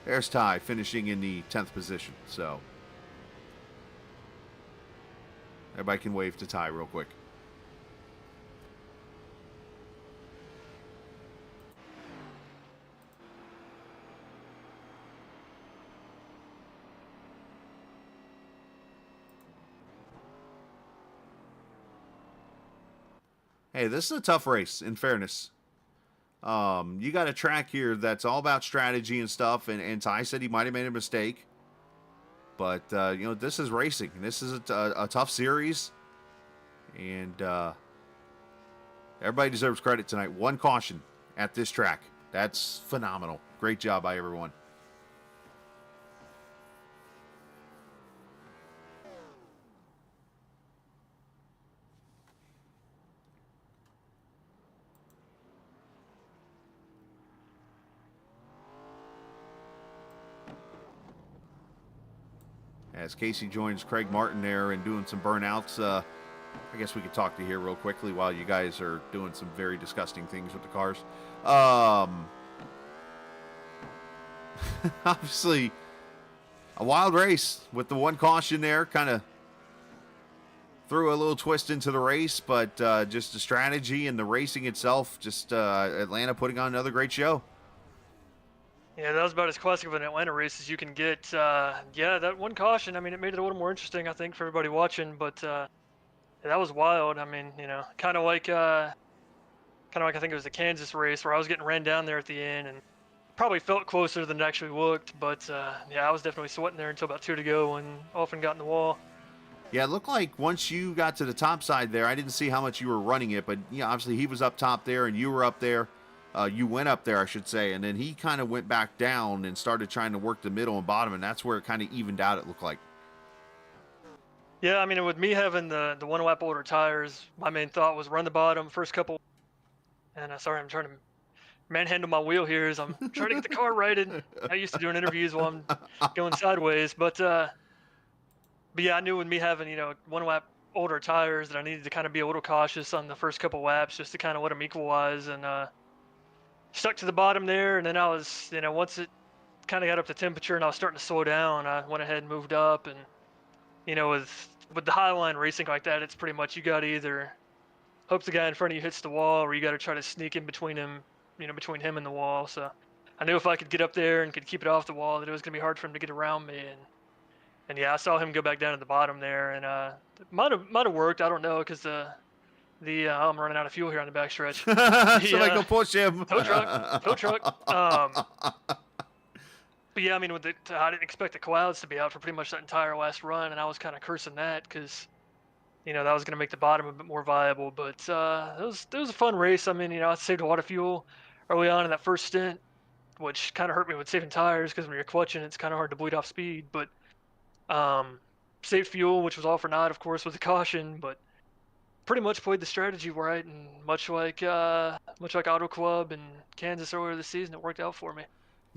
[SPEAKER 2] There's Ty finishing in the 10th position, so everybody can wave to Ty real quick. Hey, this is a tough race, in fairness. You got a track here that's all about strategy and stuff, and Ty said he might have made a mistake. But, you know, this is racing. This is a tough series. And everybody deserves credit tonight. 1 caution at this track. That's phenomenal. Great job by everyone. As Casey joins Craig Martin there and doing some burnouts, I guess we could talk to here real quickly while you guys are doing some very disgusting things with the cars. Obviously, a wild race with the 1 caution there. Kind of threw a little twist into the race, but just the strategy and the racing itself, just Atlanta putting on another great show.
[SPEAKER 5] Yeah, that was about as classic of an Atlanta race as you can get. Yeah, that 1 caution, I mean, it made it a little more interesting, I think, for everybody watching, but that was wild. I mean, you know, kind of like I think it was the Kansas race where I was getting ran down there at the end, and probably felt closer than it actually looked, but yeah, I was definitely sweating there until about 2 to go when Alphen got in the wall.
[SPEAKER 2] Yeah, it looked like once you got to the top side there, I didn't see how much you were running it, but yeah, obviously he was up top there and you were up there. You went up there, I should say, and then he kind of went back down and started trying to work the middle and bottom, and that's where it kind of evened out, it looked like.
[SPEAKER 5] Yeah, I mean, with me having the 1 lap older tires, my main thought was run the bottom first couple. And sorry, I'm trying to manhandle my wheel here as I'm trying to get the car righted. I used to doing interviews while I'm going sideways, but yeah, I knew with me having, you know, 1 lap older tires that I needed to kind of be a little cautious on the first couple laps just to kind of let them equalize, and stuck to the bottom there. And then I was, you know, once it kind of got up to temperature and I was starting to slow down, I went ahead and moved up. And, you know, with the highline racing like that, it's pretty much you got to either hope the guy in front of you hits the wall, or you got to try to sneak in between him, between him and the wall. So I knew if I could get up there and could keep it off the wall, that it was gonna be hard for him to get around me. And yeah, I saw him go back down to the bottom there, and it might have worked. I don't know, because I'm running out of fuel here on the backstretch.
[SPEAKER 2] Somebody go push him.
[SPEAKER 5] Tow truck. But yeah, I mean, I didn't expect the clouds to be out for pretty much that entire last run, and I was kind of cursing that because that was going to make the bottom a bit more viable. But it was a fun race. I mean, I saved a lot of fuel early on in that first stint, which kind of hurt me with saving tires because when you're clutching, it's kind of hard to bleed off speed. But saved fuel, which was all for naught, of course, with a caution, but pretty much played the strategy right, and much like Auto Club and Kansas earlier this season, it worked out for me.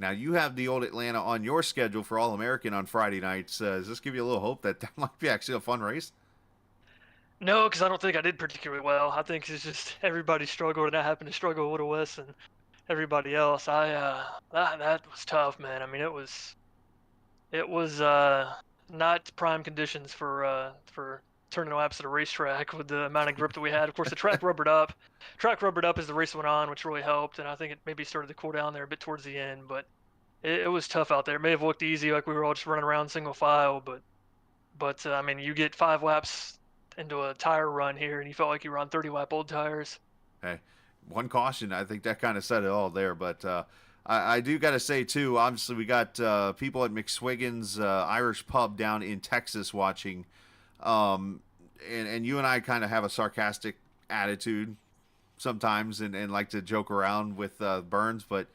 [SPEAKER 2] Now, you have the Old Atlanta on your schedule for All-American on Friday nights. Does this give you a little hope that might be actually a fun race?
[SPEAKER 5] No, because I don't think I did particularly well. I think it's just everybody struggled, and I happened to struggle a little less than everybody else. That was tough, man. I mean, it was not prime conditions for turning laps at a racetrack with the amount of grip that we had. Of course, the track rubbered up. Track rubbered up as the race went on, which really helped, and I think it maybe started to cool down there a bit towards the end. But it was tough out there. It may have looked easy, like we were all just running around single file, but I mean, you get 5 laps into a tire run here, and you felt like you were on 30-lap old tires.
[SPEAKER 2] Hey, one caution. I think that kind of said it all there. But I do got to say, too, obviously we got people at McSwiggan's Irish Pub down in Texas watching. And you and I kind of have a sarcastic attitude sometimes and like to joke around with Burns. But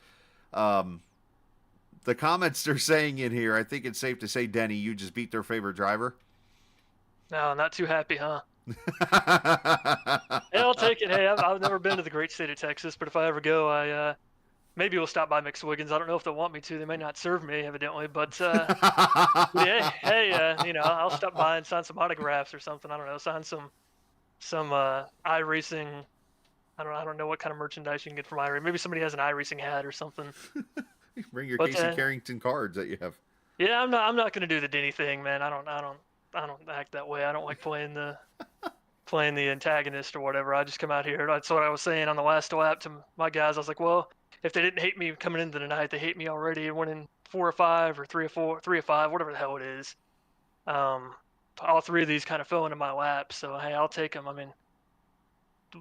[SPEAKER 2] the comments they're saying in here, I think it's safe to say, Denny, you just beat their favorite driver.
[SPEAKER 5] No, not too happy, huh? Hey, I'll take it. Hey, I've never been to the great state of Texas, but if I ever go, maybe we'll stop by McSwiggan's. I don't know if they'll want me to. They may not serve me, evidently, but yeah, hey, I'll stop by and sign some autographs or something. I don't know, sign some iRacing. I don't know what kind of merchandise you can get from iRacing. Maybe somebody has an iRacing hat or something.
[SPEAKER 2] Bring your Casey Carrington cards that you have.
[SPEAKER 5] Yeah, I'm not gonna do the Denny thing, man. I don't act that way. I don't like playing the antagonist or whatever. I just come out here. That's what I was saying on the last lap to my guys. I was like, well, if they didn't hate me coming into the night, they hate me already. Winning 4 or 5 or 3 or 5, whatever the hell it is. All 3 of these kind of fell into my lap. So hey, I'll take them. I mean,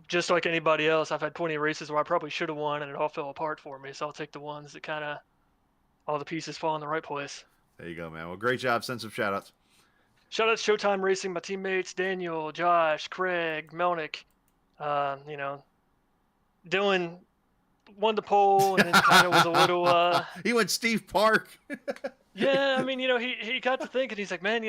[SPEAKER 5] just like anybody else, I've had plenty of races where I probably should have won and it all fell apart for me. So I'll take the ones that kind of all the pieces fall in the right place.
[SPEAKER 2] There you go, man. Well, great job. Send some shout outs.
[SPEAKER 5] Shout out to Showtime Racing, my teammates, Daniel, Josh, Craig, Melnick. Dylan won the pole and then kind of was a little...
[SPEAKER 2] He went Steve Park.
[SPEAKER 5] Yeah, I mean, he got to thinking, he's like, man,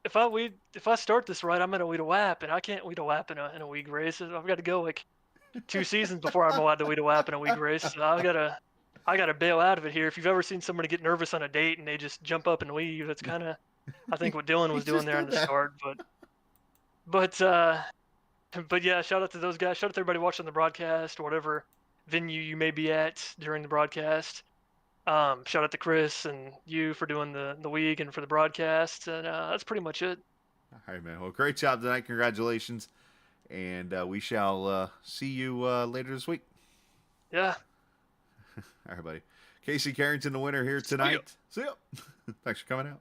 [SPEAKER 5] if I start this right, I'm going to lead a lap, and I can't lead a lap in a league race. I've got to go like 2 seasons before I'm allowed to lead a lap in a league race. So I gotta bail out of it here. If you've ever seen somebody get nervous on a date and they just jump up and leave, that's kind of, I think, what Dylan was doing there in the start. But yeah, shout out to those guys. Shout out to everybody watching the broadcast, whatever venue you may be at during the broadcast. Shout out to Chris and you for doing the week and for the broadcast. And that's pretty much it.
[SPEAKER 2] All right, man. Well, great job tonight. Congratulations. And we shall see you later this week.
[SPEAKER 5] Yeah.
[SPEAKER 2] All right, buddy. Casey Carrington, the winner here tonight. See ya. Thanks for coming out.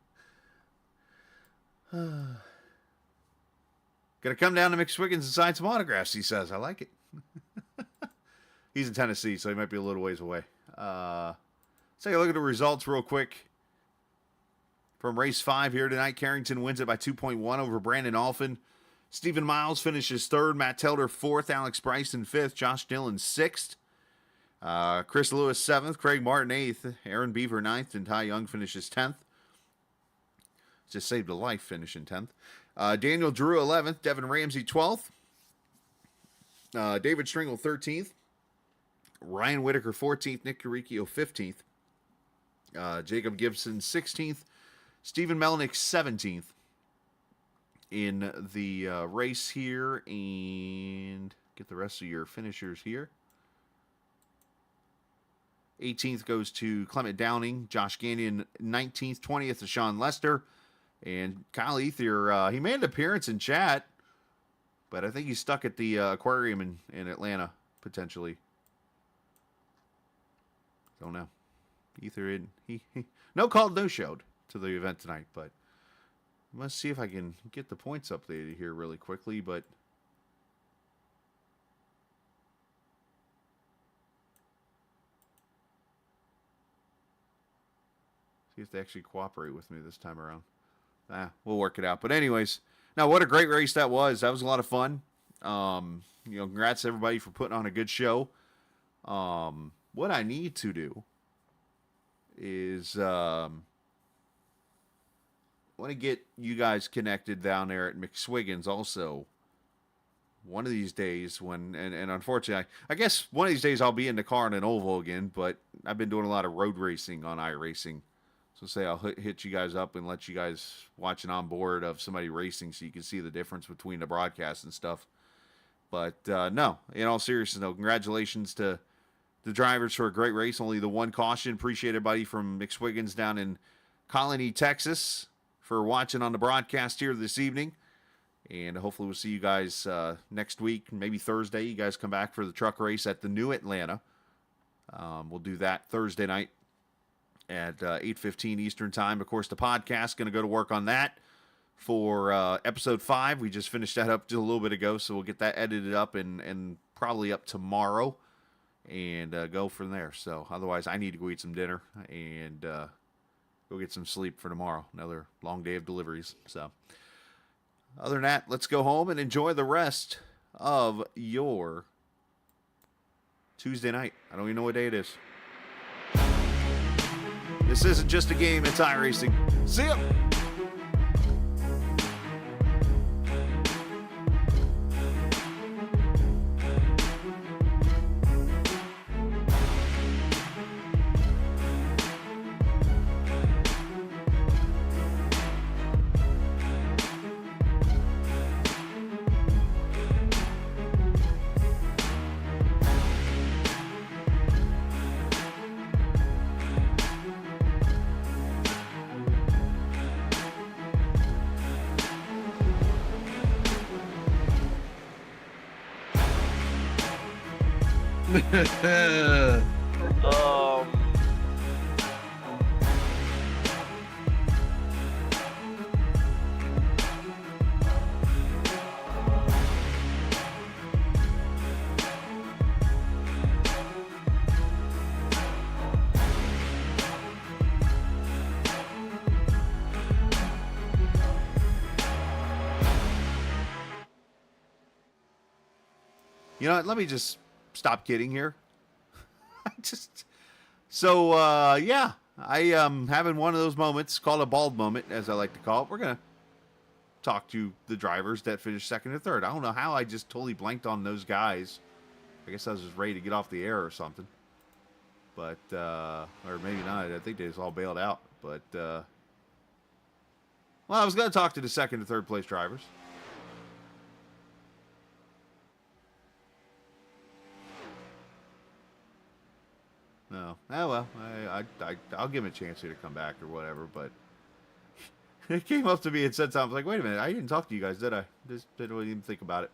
[SPEAKER 2] Gonna come down to McSwiggan's and sign some autographs, he says. I like it. He's in Tennessee, so he might be a little ways away. Let's take a look at the results real quick. From race 5 here tonight, Carrington wins it by 2.1 over Brandon Alphin. Stephen Miles finishes 3rd. Matt Telder 4th. Alex Bryson 5th. Josh Dillon 6th. Chris Lewis 7th. Craig Martin 8th. Aaron Beaver 9th. And Ty Young finishes 10th. Just saved a life finishing 10th. Daniel Drew 11th. Devin Ramsey 12th. David Stringle 13th. Ryan Whitaker 14th. Nick Caricchio 15th. Jacob Gibson 16th. Stephen Melnick 17th in the race here. And get the rest of your finishers here. 18th goes to Clement Downing. Josh Gagnon 19th. 20th to Sean Lester. And Kyle Ether, he made an appearance in chat. But I think he's stuck at the aquarium in Atlanta, potentially. Don't know. Ether, he no called, no showed to the event tonight, but let's see if I can get the points updated here really quickly, but see if they actually cooperate with me this time around. We'll work it out. But anyways, now what a great race that was. That was a lot of fun. Congrats to everybody for putting on a good show. What I need to do is I want to get you guys connected down there at McSwiggins also. One of these days and unfortunately, I guess one of these days I'll be in the car in an oval again, but I've been doing a lot of road racing on iRacing. So I'll hit you guys up and let you guys watch an onboard of somebody racing so you can see the difference between the broadcast and stuff. But no, in all seriousness, no, congratulations to the drivers for a great race. Only the one caution. Appreciate everybody from McSwiggins down in Colony, Texas for watching on the broadcast here this evening. And hopefully we'll see you guys next week, maybe Thursday. You guys come back for the truck race at the New Atlanta. We'll do that Thursday night at 8:15 Eastern Time. Of course, the podcast going to go to work on that for episode 5. We just finished that up just a little bit ago, so we'll get that edited up and probably up tomorrow and go from there. So otherwise, I need to go eat some dinner and go get some sleep for tomorrow. Another long day of deliveries. So other than that, let's go home and enjoy the rest of your Tuesday night. I don't even know what day it is. This isn't just a game, it's iRacing. See ya! You know what? Let me just stop kidding here. Yeah, I am having one of those moments called a bald moment, as I like to call it. We're going to talk to the drivers that finished second and third. I don't know how I just totally blanked on those guys. I guess I was just ready to get off the air or something. But, or maybe not. I think they just all bailed out. But, well, I was going to talk to the second and third place drivers. No. Oh, well, I'll give him a chance here to come back or whatever, but it came up to me and said something. I was like, wait a minute, I didn't talk to you guys, did I? Just didn't even think about it.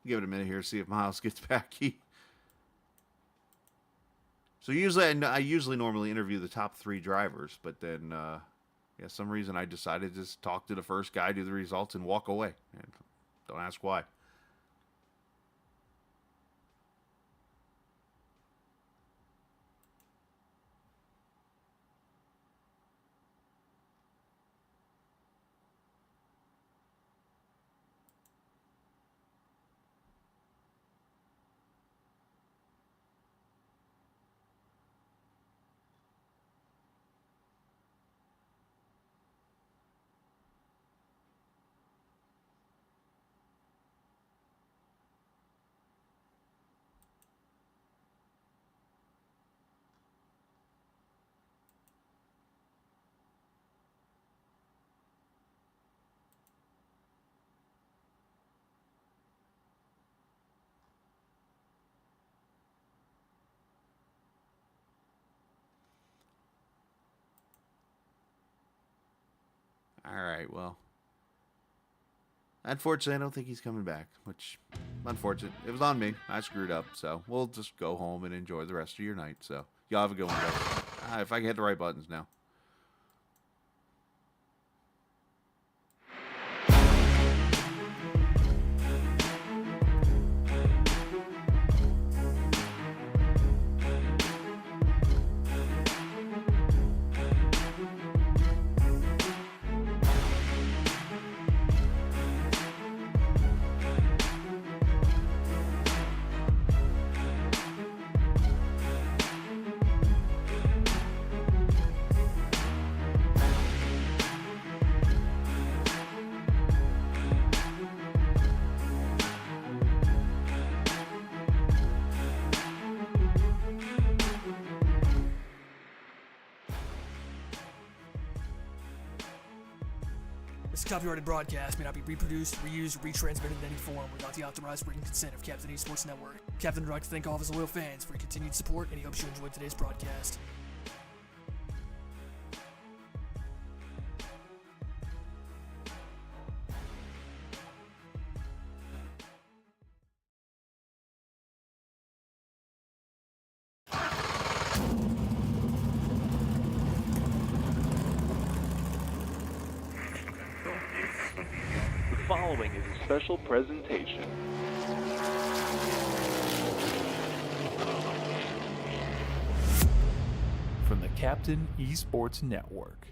[SPEAKER 2] Give it a minute here, see if Miles gets back. So usually, I normally interview the top 3 drivers, but then, some reason I decided to just talk to the first guy, do the results, and walk away. And don't ask why. All right, well. Unfortunately, I don't think he's coming back, which, unfortunate. It was on me. I screwed up, so we'll just go home and enjoy the rest of your night. So, y'all have a good one, guys. If I can hit the right buttons now.
[SPEAKER 6] This copyrighted broadcast may not be reproduced, reused, or retransmitted in any form without the authorized written consent of Captain Esports Network. Captain would like to thank all of his loyal fans for your continued support, and he hopes you enjoyed today's broadcast.
[SPEAKER 1] The following is a special presentation. From the Captain Esports Network.